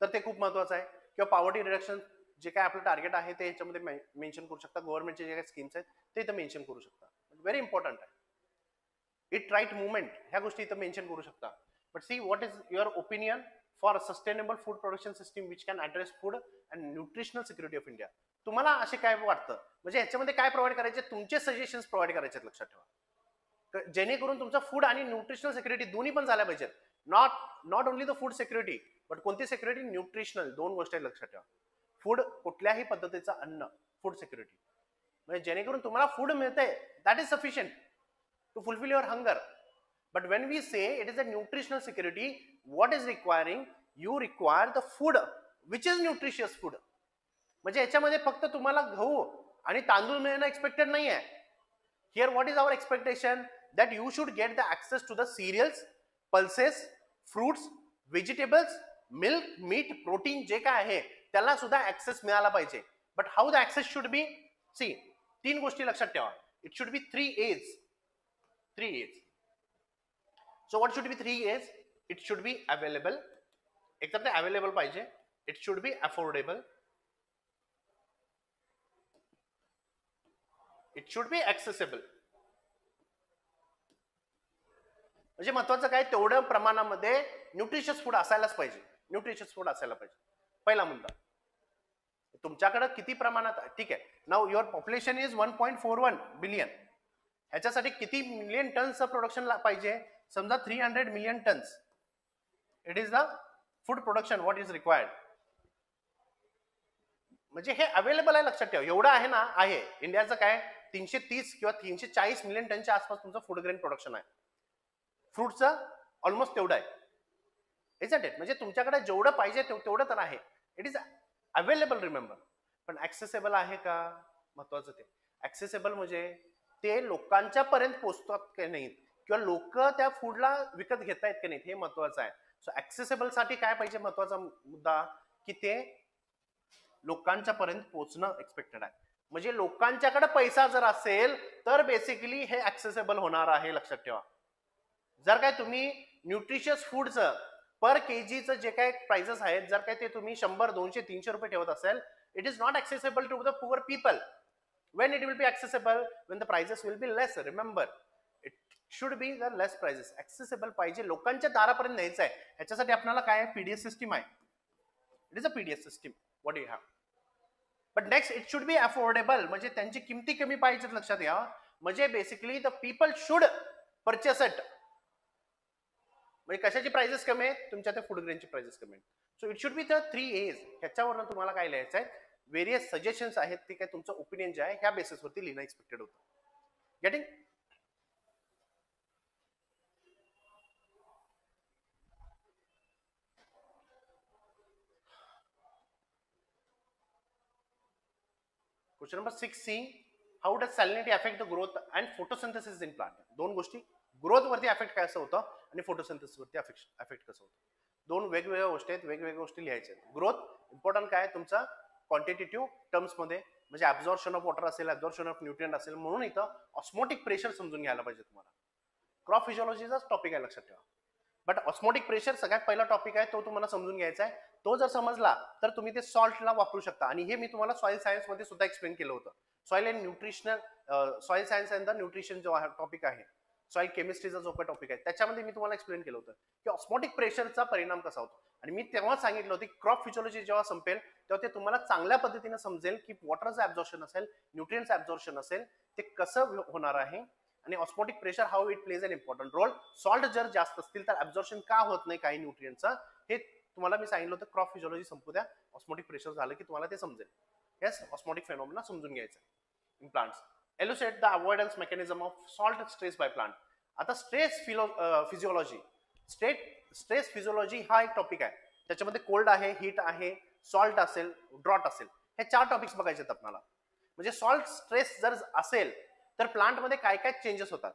तर ते खूप महत्वाचं आहे. किंवा पॉवर्टी रिडक्शन जे काय आपलं टार्गेट आहे ते ह्याच्यामध्ये मेन्शन करू शकता. गव्हर्नमेंटचे जे काही स्कीम्स आहेत ते इथं मेन्शन करू शकता. व्हेरी इम्पॉर्टंट आहे. इट राईट मुवमेंट ह्या गोष्टी इथं मेन्शन करू शकता. But see what is your opinion for sustainable food production system which can address food and nutritional security of India. तुम्हाला असे काय वाटतं, म्हणजे ह्याच्यामध्ये काय प्रोव्हाइड करायचे, तुमचे सजेशन्स प्रोव्हाइड करायचे आहेत, लक्षात ठेवा. जेणेकरून तुमचं फूड आणि न्यूट्रिशनल सिक्युरिटी दोन्ही पण झाल्या पाहिजेत. Not only the food security but कोणती सिक्युरिटी, न्यूट्रिशनल. दोन गोष्टी आहेत, लक्षात ठेवा. फूड कुठल्याही पद्धतीचं अन्न, फूड सिक्युरिटी, म्हणजे जेणेकरून तुम्हाला फूड मिळतंय, that is sufficient to fulfil your hunger. But when we say it is a nutritional security, what is requiring, you require the food which is nutritious food. म्हणजे याच्यामध्ये फक्त तुम्हाला गहू आणि तांदूळ मिळणं एक्सपेक्टेड नाही आहे. Here what is our expectation, that you should get the access to the cereals, pulses, fruits, vegetables, milk, meat, protein जे काय आहे त्याला सुद्धा ऍक्सेस मिळाला पाहिजे. But how the access should be, see 3 गोष्टी लक्षात ठेवा. It should be 3 A's. 3 A's. So what should be 3 A's? It should be available. एक तर ते अवेलेबल पाहिजे. It should be affordable. It should be accessible. म्हणजे महत्वाचं काय, तेवढ्या प्रमाणामध्ये न्यूट्रिशियस फूड असायलाच पाहिजे. न्यूट्रिशियस फूड असायला पाहिजे, पहिला मुद्दा. तुमच्याकडे किती प्रमाणात, ठीक आहे, now your population is 1.41 billion. ह्याच्यासाठी किती मिलियन टन्सचं प्रोडक्शन पाहिजे? समजा 300 million tonnes. It is the food production what is required. म्हणजे हे अवेलेबल आहे, लक्षात ठेवा. एवढं आहे ना, आहे. इंडियाचं काय 330 किंवा 340 मिलियन टनच्या आसपास तुमचं फूड ग्रेन प्रोडक्शन आहे. फ्रूटचं ऑलमोस्ट तेवढं आहे. Isn't it? म्हणजे तुमच्याकडे जेवढं पाहिजे तेवढं तर आहे. It is available, remember. पण ऍक्सेसेबल आहे का? महत्वाचं ते. ऍक्सेसेबल म्हणजे ते लोकांच्या पर्यंत पोहोचतात की नाहीत, किंवा लोक त्या फूडला विकत घेतायत की नाहीत, हे महत्वाचं आहे. सो ऍक्सेसेबल साठी काय पाहिजे? महत्वाचा मुद्दा की ते लोकांच्या पर्यंत पोहोचणं एक्सपेक्टेड आहे. म्हणजे लोकांच्याकडे पैसा जर असेल तर बेसिकली हे ऍक्सेसेबल होणार आहे, लक्षात ठेवा. जर काय तुम्ही न्यूट्रिशियस फूडचं पर केजीचं जे काय प्राइसेस आहेत, जर काय ते तुम्ही 100, 200, 300 रुपये ठेवत असेल, it is not accessible to the poor people. When it will be accessible? When the prices will be less. Remember, it should be the less prices. Accessible पाहिजे, लोकांच्या दारापर्यंत न्यायचं आहे. ह्याच्यासाठी आपल्याला काय आहे? पीडीएस सिस्टीम आहे. It is a PDS system. What do you have? But next, it should B affordable. म्हणजे त्यांची किमती कमी पाहिजेत, लक्षात घ्या. म्हणजे basically the people should purchase it. म्हणजे कशाची प्राइसेस कमी आहेत? तुमच्या त्या फूड ग्रेनची प्राइसेस कमी आहेत. So it should be the 3 A's. ह्याच्यावरनं तुम्हाला काय लिहायचं आहे? व्हेरियस सजेशन्स आहेत, ते काय तुमचं ओपिनियन जे आहे ह्या बेसिसवरती लिहिणं एक्सपेक्टेड होतं. Getting? Question number 6C. How does salinity affect the growth and photosynthesis in plant? दोन गोष्टी, ग्रोथ वरती अफेक्ट काय असं होतं आणि फोटोसिंथेसिस वरती अफेक्ट कसं होतं. दोन वेगवेगळ्या गोष्टी आहेत, वेगवेगळ्या गोष्टी लिहायच्या आहेत. ग्रोथ इम्पॉर्टंट काय तुमचा क्वांटिटेटिव्ह टर्म्स मध्ये, म्हणजे ऍब्झॉर्प्शन ऑफ वॉटर असेल, ऍब्झॉर्प्शन ऑफ न्यूट्रिएंट असेल, म्हणून इथं ऑस्मोटिक प्रेशर समजून घ्यायला पाहिजे तुम्हाला. क्रॉप फिजिओलॉजीचाच टॉपिक आहे, लक्षात ठेवा. बट ऑस्मोटिक प्रेशर सगळ्यात पहिला टॉपिक आहे, तो तुम्हाला समजून घ्यायचा आहे. तो जर समजला तर तुम्ही ते सॉल्टला वापरू शकता. आणि हे मी तुम्हाला सॉइल सायन्स मध्ये सुद्धा एक्सप्लेन केलं होतं. Soil and nutritional, soil science and the nutrition जो टॉपिक आहे, सॉइल केमिस्ट्रीचा जो काही टॉपिक आहे, त्याच्यामध्ये मी तुम्हाला एक्सप्लेन केलं होतं की ऑस्मोटिक प्रेशरचा परिणाम कसा होतो. आणि मी तेव्हा सांगितलं होतं की क्रॉप फिजिओलॉजी जेव्हा संपेल तेव्हा ते तुम्हाला चांगल्या पद्धतीने समजेल की वॉटरचं ऍब्झॉर्प्शन असेल, न्यूट्रिएंट्स ऍब्झॉर्प्शन असेल, ते कसं होणार आहे. आणि osmotic pressure how it plays an important role. Salt जर जास्त असतील तर ऍब्झॉर्प्शन का होत नाही काही न्यूट्रिएंटचं, हे तुम्हाला मी सांगितलं होतं. क्रॉप फिजिओलॉजी संपू द्या, ऑस्मोटिक प्रेशर झालं की तुम्हाला ते समजेल. येस, ऑस्मोटिक फेनॉमेना समजून घ्यायचं in plants. Elucidate the avoidance mechanism of salt stress by plant. आता स्ट्रेस फिजिओलॉजी, स्ट्रेस फिजिओलॉजी हा एक टॉपिक आहे. त्याच्यामध्ये कोल्ड आहे, हीट आहे, सॉल्ट असेल, ड्रॉट असेल, हे 4 टॉपिक्स बघायचे आहेत आपल्याला. म्हणजे सॉल्ट स्ट्रेस जर असेल तर प्लांटमध्ये काय काय चेंजेस होतात.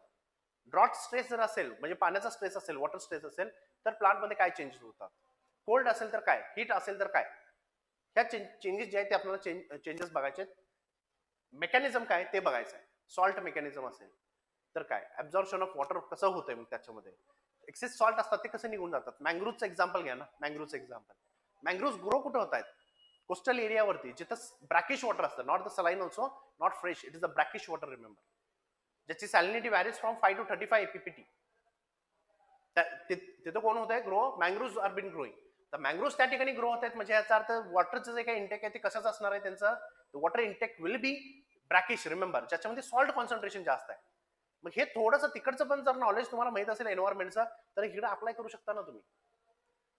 ड्रॉट स्ट्रेस जर असेल, म्हणजे पाण्याचा स्ट्रेस असेल, वॉटर स्ट्रेस असेल, तर प्लांटमध्ये काय चेंजेस होतात. कोल्ड असेल तर काय, हीट असेल तर काय, ह्या चेंजेस जे आहेत ते आपल्याला चेंजेस बघायचे आहेत. मेकॅनिझम काय ते बघायचं आहे. सॉल्ट मेकॅनिझम असेल तर काय, ऍब्झॉर्प्शन ऑफ वॉटर कसं होतंय, मग त्याच्यामध्ये एक्सेस सॉल्ट असतात ते कसे निघून जातात. मँग्रोव्हचं एक्झाम्पल घ्या ना. मँग्रोव्हचं एक्झाम्पल, मँग्रोव्ह ग्रो कुठे होत आहेत? कोस्टल एरियावरती, जिथं ब्रॅकिश वॉटर असतं. Not the saline also, not fresh, it is the brackish water. Remember, ज्याची salinity varies from 5 to 35 APPT. तिथं कोण होत आहे grow? Mangrove are been growing. तर मँग्रोव्ह त्या ठिकाणी ग्रो होत आहेत, म्हणजे याचा अर्थ वॉटरचं जे काही इंटेक आहे ते कशाच असणार आहे त्यांचं? Water intake will be brackish. Remember, ज्याच्यामध्ये सॉल्ट कॉन्सन्ट्रेशन जास्त आहे. मग हे थोडंसं तिकडचं पण जर नॉलेज तुम्हाला माहित असेल एन्व्हायरमेंटचं, तर इकडे अप्लाय करू शकता ना तुम्ही.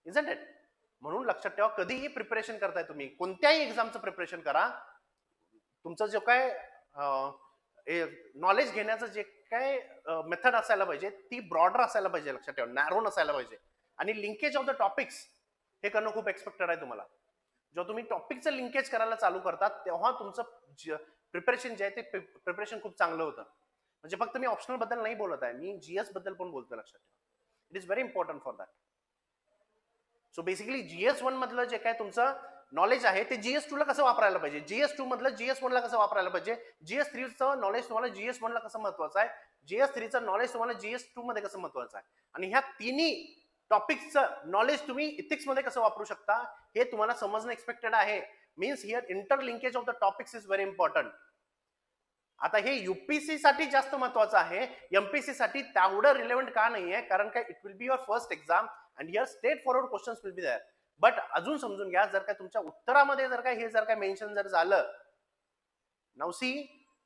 Isn't it? म्हणून लक्षात ठेवा, कधीही प्रिपरेशन करताय तुम्ही, कोणत्याही एक्झामचं प्रिपरेशन करा, तुमचं जो काय नॉलेज घेण्याचं जे काय मेथड असायला पाहिजे ती ब्रॉडर असायला पाहिजे, लक्षात ठेवा, नॅरो नसायला पाहिजे. आणि लिंकेज ऑफ द टॉपिक्स हे करणं खूप एक्सपेक्टेड आहे तुम्हाला. जेव्हा तुम्ही टॉपिकचं लिंकेज करायला चालू करतात तेव्हा तुमचं प्रिपरेशन जे आहे ते प्रिपरेशन खूप चांगलं होतं. म्हणजे फक्त मी ऑप्शनल बद्दल नाही बोलत आहे, मी जीएस बद्दल पण बोलतोय, लक्षात ठेवा. It is very important for that. So basically GS1 मधलं जे काय तुमचं नॉलेज आहे ते GS2 ला कसं वापरायला पाहिजे, GS2 मधलं GS1 ला कसं वापरायला पाहिजे, GS3चं नॉलेज तुम्हाला GS1 ला कसं महत्वाचं आहे, GS3चं नॉलेज तुम्हाला GS2 मध्ये कसं महत्वाचं आहे, आणि ह्या तिन्ही टॉपिकचं नॉलेज तुम्ही इथिक्स मध्ये कसं वापरू शकता हे तुम्हाला समजणं एक्सपेक्टेड आहे. Means here interlinkage of the topics is very important. आता हे युपीसी साठी जास्त महत्वाचं आहे, एमपीसी साठी तेवढं रिलेव्हंट का नाहीये, कारण काय it will be your first exam and here straightforward questions will be there. But अजून समजून घ्या, जर काय तुमच्या उत्तरामध्ये जर काय हे जर काय मेन्शन जर झालं, now see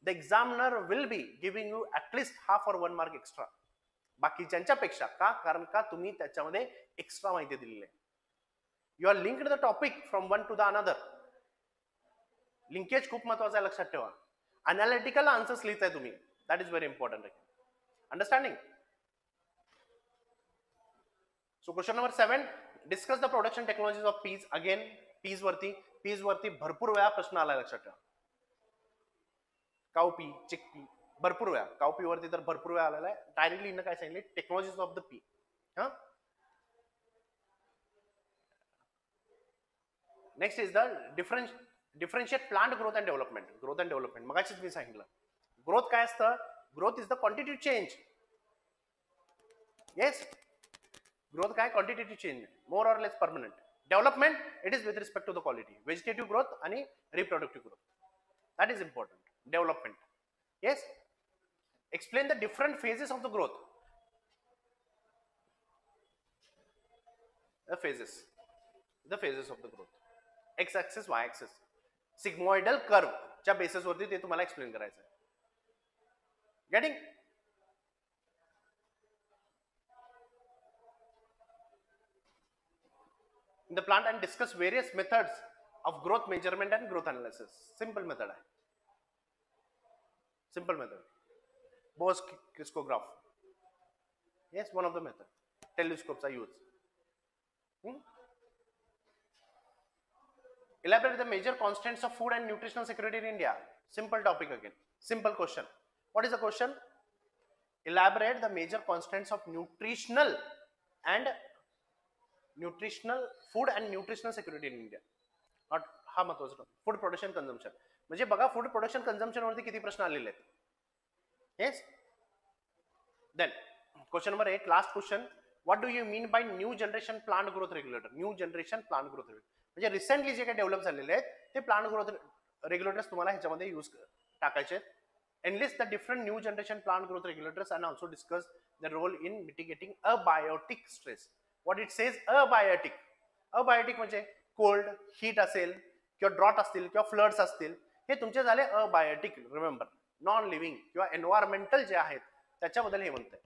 the examiner will be giving you at least half और 1 मार्क एक्स्ट्रा बाकीच्यांच्या पेक्षा. का? कारण का तुम्ही त्याच्यामध्ये एक्स्ट्रा माहिती दिलेली आहे. You are linked the topic from one to the another. Linkage खूप महत्वाचं आहे, लक्षात ठेवा. अनालिटिकल आन्सर्स लिहिताय तुम्ही, that is very important. Understanding? So question number 7, discuss the production technologies of peas. Again peas वरती भरपूर वेळा प्रश्न आलाय, लक्षात ठेवा. काउपी, चिकपी, भरपूर वेळा. काउपी वरती तर भरपूर वेळा आलेला आहे. डायरेक्टली इथं काय सांगितले, technologies of the pea. Next is the differentiate plant growth and development. Growth and development मगाशीच मी सांगितलं. ग्रोथ काय असतं? Growth is the quantitative change. Yes, growth काय? Quantitative change, more or less permanent. Development it is with respect to the quality, vegetative growth आणि reproductive growth. That is important. Development. Yes, explain the different phases of the growth. The phases of the growth. X axis, Y axis, सिग्मॉइडल curve च्या basis वरती ते तुम्हाला explain करायचं आहे. Getting? in the plant and discuss various methods of growth measurement and growth analysis. Simple method आहे. Simple method. Bose crystallograph. Yes, one of the method. Telescopes are used. Elaborate the major constants of food and nutritional security in India. Simple topic again. Simple question. What is the question? Elaborate the major constants of nutritional food and nutritional security in India. Not हा महत्वाचा. Food production consumption. म्हणजे बघा, food production consumption वरती किती प्रश्न आलेले आहेत. Yes. Then question number 8, last question. What do you mean by new generation plant growth regulator? New generation plant growth regulator म्हणजे रिसेंटली जे काही डेव्हलप झालेले आहेत ते प्लांट ग्रोथ रेग्युलेटर्स तुम्हाला ह्याच्यामध्ये यूज टाकायचे आहेत. Enlist the different new generation plant growth regulators and also discuss the role in mitigating abiotic stress. What it says, abiotic. Abiotic म्हणजे कोल्ड, हीट असेल किंवा ड्रॉट असतील किंवा फ्लड्स असतील, हे तुमचे झाले अबायोटिक. रिमेंबर, नॉन लिव्हिंग किंवा एन्व्हायरमेंटल जे आहेत त्याच्याबद्दल हे म्हणतंय.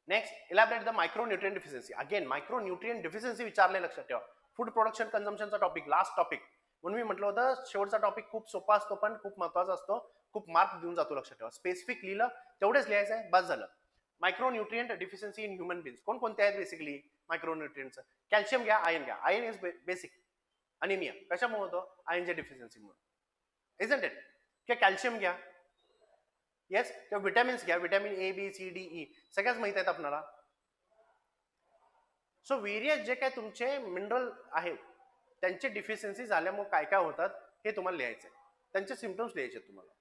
Next, elaborate the micronutrient deficiency. Again micronutrient deficiency विचारले, लक्षात ठेवा. फूड प्रोडक्शन कन्झम्पशनचा टॉपिक, लास्ट टॉपिक. म्हणून मी म्हटलं होतं शेवटचा टॉपिक खूप सोपा असतो पण खूप महत्वाचा असतो, खूप मार्क देऊन जातो, लक्षात ठेवा. स्पेसिफिक लिहिलं तेवढेच लिहायचं आहे, बस झालं. Micronutrient deficiency in human beings. कोणकोणते आहेत बेसिकली मायक्रोन्यूट्रिएंट्स? कॅल्शियम घ्या, आयर्न घ्या. Iron is basic. अनिमिया कशामुळे होतो? आयर्नच्या डिफिशियन्सीमुळे. Isn't it? किंवा कॅल्शियम घ्या, येस, किंवा विटॅमिन्स घ्या. Vitamin A, B, C, D, E सगळ्याच माहित आहेत आपल्याला. सो वेरियस जे काय तुमचे मिनरल आहेत त्यांचे डिफिशियन्सी झाल्यामुळे काय काय होतात हे तुम्हाला लिहायचं आहे. त्यांचे सिम्पटम्स लिहायचे तुम्हाला.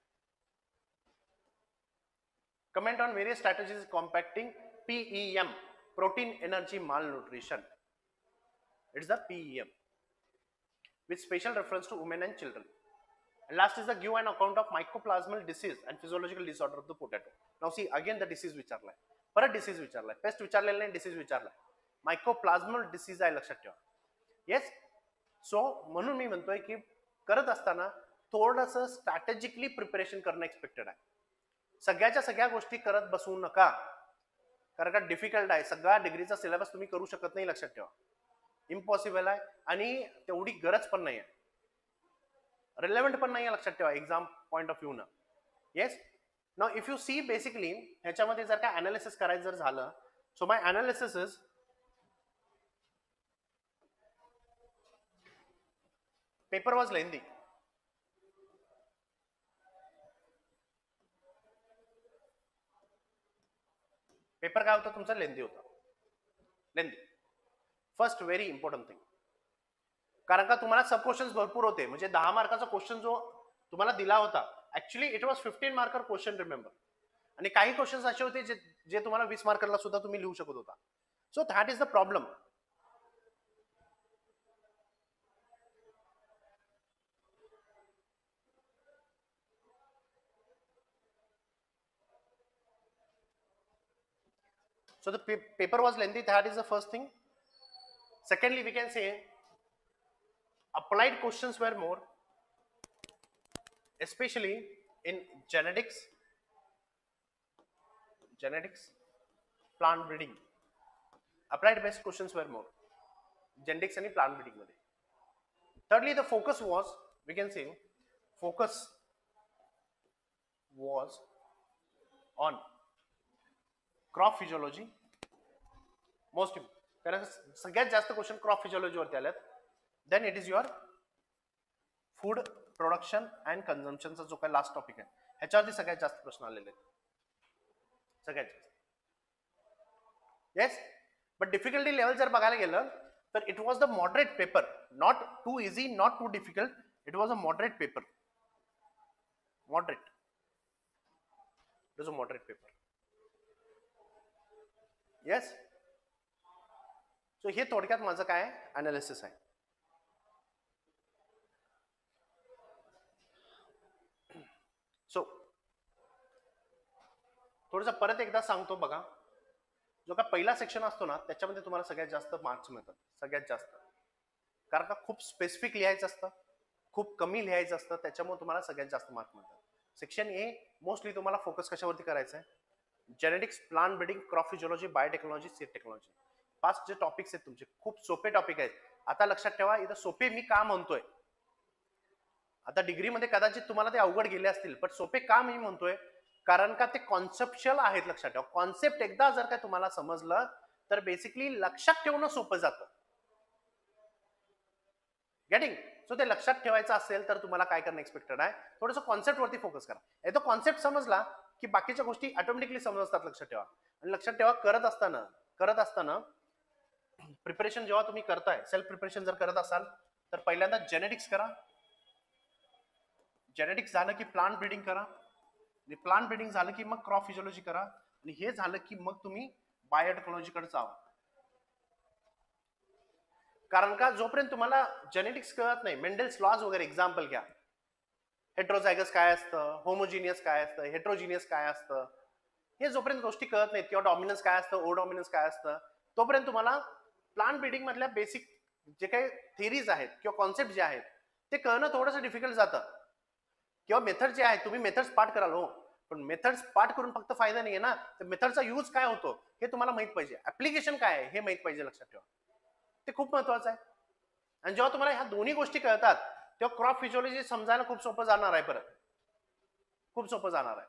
Comment on various strategies combating PEM, protein energy malnutrition. It's the PEM with special reference to women and children. And last is the give an account of mycoplasmal disease and physiological disorder of the potato. Now see again the disease विचारलाय, परत disease विचारलाय, paste विचारलेला नाही, disease विचारलाय. मायकोप्लाझ्मल disease आहे, लक्षात ठेवा. Yes. So म्हणून मी म्हणतोय की करत असताना थोडंसं स्ट्रॅटेजिकली प्रिपरेशन करणं एक्सपेक्टेड आहे. सगळ्याच्या सगळ्या गोष्टी करत बसू नका, कारण का डिफिकल्ट आहे. सगळा डिग्रीचा सिलेबस तुम्ही करू शकत नाही, लक्षात ठेवा. इम्पॉसिबल आहे आणि तेवढी गरज पण नाही आहे, रिलेव्हंट पण नाही आहे, लक्षात ठेवा एक्झाम पॉइंट ऑफ व्ह्यू न. Yes. Now if you see basically ह्याच्यामध्ये जर काय अनालिसिस करायचं जर झालं, so my analysis is paper was lengthy. Paper काय होता तुमचा लेंदी होता, lengthy. First very important thing, कारण का तुम्हाला सब क्वेश्चन भरपूर होते, म्हणजे 10 मार्काचा क्वेश्चन जो तुम्हाला दिला होता actually it was 15 marker question remember, आणि काही क्वेश्चन असे होते जे तुम्हाला 20 मार्करला सुद्धा तुम्ही लिहू शकत होता. So that is the problem. So the paper was lengthy, that is the first thing. Secondly, we can say applied questions were more, especially in genetics, plant breeding. Applied based questions were more, genetics and plant breeding. Thirdly, the focus was, we can say, focus was on crop physiology most, कारण सगळ्यात जास्त question crop फिजियोलॉजीवरती आलेत. Then it is your food production and कन्झम्पशनचा जो काही last topic आहे ह्याच्यावरती सगळ्यात जास्त प्रश्न आलेले आहेत, सगळ्यात जास्त. येस, बट डिफिकल्टी लेवल जर बघायला गेलं तर it was the moderate paper, not too easy, not too difficult, it was a moderate paper. Moderate, it was a moderate paper. Yes, so हे थोडक्यात माझं काय अनालिसिस आहे. सो थोडंसं परत एकदा सांगतो बघा, जो का पहिला सेक्शन असतो ना त्याच्यामध्ये तुम्हाला सगळ्यात जास्त मार्क्स मिळतात, सगळ्यात जास्त, कारण का खूप स्पेसिफिक लिहायचं असतं, खूप कमी लिहायचं असतं, त्याच्यामुळे तुम्हाला सगळ्यात जास्त मार्क मिळतात. सेक्शन ए मोस्टली तुम्हाला फोकस कशावरती करायचं आहे, genetics, plant breeding, crop physiology, biotechnology, seed technology, 5 जे टॉपिक्स आहेत तुमचे खूप सोपे टॉपिक आहेत. आता लक्षात ठेवा, इथं सोपे मी का म्हणतोय, आता डिग्रीमध्ये कदाचित तुम्हाला ते अवघड गेले असतील, पण सोपे का मी म्हणतोय, कारण का ते कॉन्सेप्च्युअल आहेत. लक्षात ठेवा, कॉन्सेप्ट एकदा जर का तुम्हाला समजलं तर बेसिकली लक्षात ठेवणं सोपं जातं. गेटिंग? सो ते लक्षात ठेवायचं असेल तर तुम्हाला काय करणं एक्सपेक्टेड आहे, थोडंसं कॉन्सेप्ट वरती फोकस करा. तो कॉन्सेप्ट समजला की बाकीच्या गोष्टी ऑटोमॅटिकली समजतात. लक्षात ठेवा, आणि लक्षात ठेवा करत असताना प्रिपरेशन जेव्हा तुम्ही करताय, सेल्फ प्रिपरेशन जर करत असाल तर पहिल्यांदा जेनेटिक्स करा, जेनेटिक्स झालं की प्लांट ब्रीडिंग करा, प्लांट ब्रीडिंग झालं की मग क्रॉप फिजियोलॉजी करा, आणि हे झालं की मग तुम्ही बायोटेक्नॉलॉजीकडे जावा. कारण का जोपर्यंत तुम्हाला जेनेटिक्स कळत नाही, मेंडेल्स लॉज वगैरे एक्झाम्पल घ्या, हेट्रोझायगस काय असतं, होमोजिनियस काय असतं, हेट्रोजिनियस काय असतं, हे जोपर्यंत गोष्टी कळत नाहीत, किंवा डॉमिनन्स काय असतं, ओ डॉमिनन्स काय असतं, तोपर्यंत तुम्हाला प्लांट ब्रीडिंग मधल्या बेसिक जे काही थिअरीज आहेत किंवा कॉन्सेप्ट जे आहेत ते कळणं थोडंसं डिफिकल्ट जातं. किंवा मेथड जे आहेत, तुम्ही मेथड्स पाठ कराल हो, पण मेथड्स पाठ करून फक्त फायदा नाहीये ना, तर मेथडचा यूज काय होतो हे तुम्हाला माहित पाहिजे, ऍप्लिकेशन काय आहे हे माहित पाहिजे. लक्षात ठेवा, ते खूप महत्वाचं आहे. आणि जेव्हा तुम्हाला ह्या दोन्ही गोष्टी कळतात तेव्हा क्रॉप फिजियोलॉजी समजायला खूप सोपं जाणार आहे, परत खूप सोपं जाणार आहे.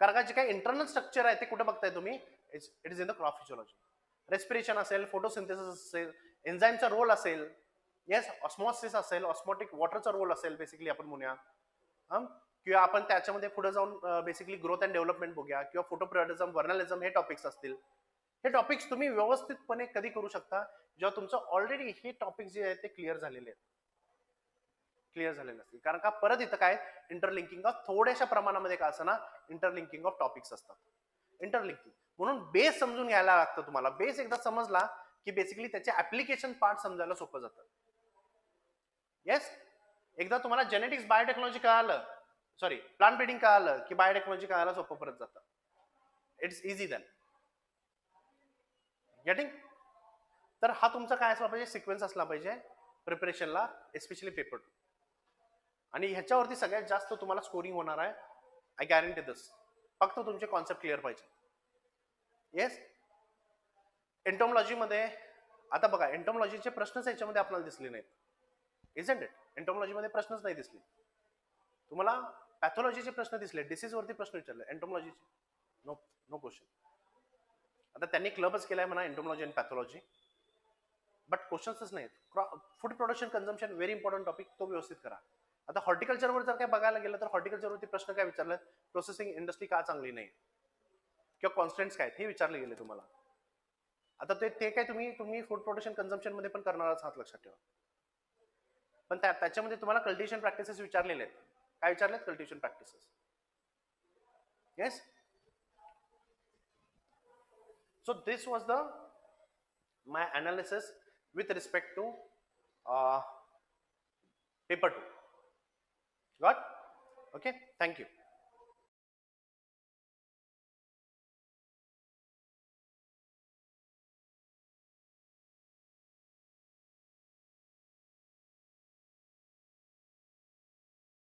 कारण का जे काही इंटरनल स्ट्रक्चर आहे ते कुठे बघताय तुम्ही, it is in the crop physiology. Respiration असेल, फोटोसिंथेसिस असेल, एन्झाईमचा रोल असेल, येस, ऑस्मॉसिस असेल, ऑस्मॉटिक वॉटरचा रोल असेल बेसिकली आपण म्हणूया, किंवा आपण त्याच्यामध्ये पुढे जाऊन बेसिकली ग्रोथ अँड डेव्हलपमेंट बघूया, किंवा फोटोप्रियोटिझम, व्हर्नलिझम, हे टॉपिक्स असतील. हे टॉपिक्स तुम्ही व्यवस्थितपणे कधी करू शकता, जेव्हा तुमचं ऑलरेडी हे टॉपिक जे आहेत ते क्लिअर झालेले असतील. कारण का परत इथं काय इंटरलिंकिंग ऑफ थोड्याशा प्रमाणामध्ये का असं ना इंटरलिंकिंग ऑफ टॉपिक्स असतात. इंटरलिंकिंग म्हणून बेस समजून घ्यायला लागतं तुम्हाला. बेस एकदा समजला की बेसिकली त्याचे ऍप्लिकेशन पार्ट समजायला सोपं जातं. येस, एकदा तुम्हाला जेनेटिक्स, बायोटेक्नॉलॉजी कळालं, सॉरी प्लांट ब्रीडिंग कळालं की बायोटेक्नॉलॉजी कळायला सोपं परत जातं. It's easy then. गेटिंग? तर हा तुमचा काय असला पाहिजे, सिक्वेन्स असला पाहिजे प्रिपरेशनला, एस्पेशली पेपर 2. आणि ह्याच्यावरती सगळ्यात जास्त तुम्हाला स्कोरिंग होणार आहे, आय गॅरंटी दिस. फक्त तुमचे कॉन्सेप्ट क्लिअर पाहिजे. येस, एंटोमॉलॉजी मध्ये आता बघा, एंटोमॉलॉजीचे प्रश्नच याच्यामध्ये आपल्याला दिसले नाहीत, इजंट इट? एंटोमॉलॉजी मध्ये प्रश्नच नाही दिसले तुम्हाला. पॅथॉलॉजीचे प्रश्न दिसले, डिसीज वरती प्रश्न विचारले, एंटोमॉलॉजीचे नो क्वेश्चन. आता त्यांनी क्लबच केलाय म्हणा एंटोमॉलॉजी आणि पॅथॉलॉजी, बट क्वेश्चन्सच नाहीत. Food production, consumption, very important topic, तो व्यवस्थित करा. आता हॉर्टिकल्चरवर जर काय बघायला गेलं तर हॉर्टिकल्चरवरती प्रश्न काय विचारले, प्रोसेसिंग इंडस्ट्री का चांगली नाही, किंवा कॉन्स्टंट्स काय आहेत हे विचारले गेले तुम्हाला. आता ते काय तुम्ही फूड प्रोडक्शन कन्झम्पशन मध्ये पण करणारच आहात, लक्षात ठेवा. पण त्याच्यामध्ये तुम्हाला कल्टिवेशन प्रॅक्टिसेस विचारलेले आहेत. काय विचारलेत? Cultivation practices. Yes. So this was my analysis with respect to paper 2. Got? Okay. Thank you.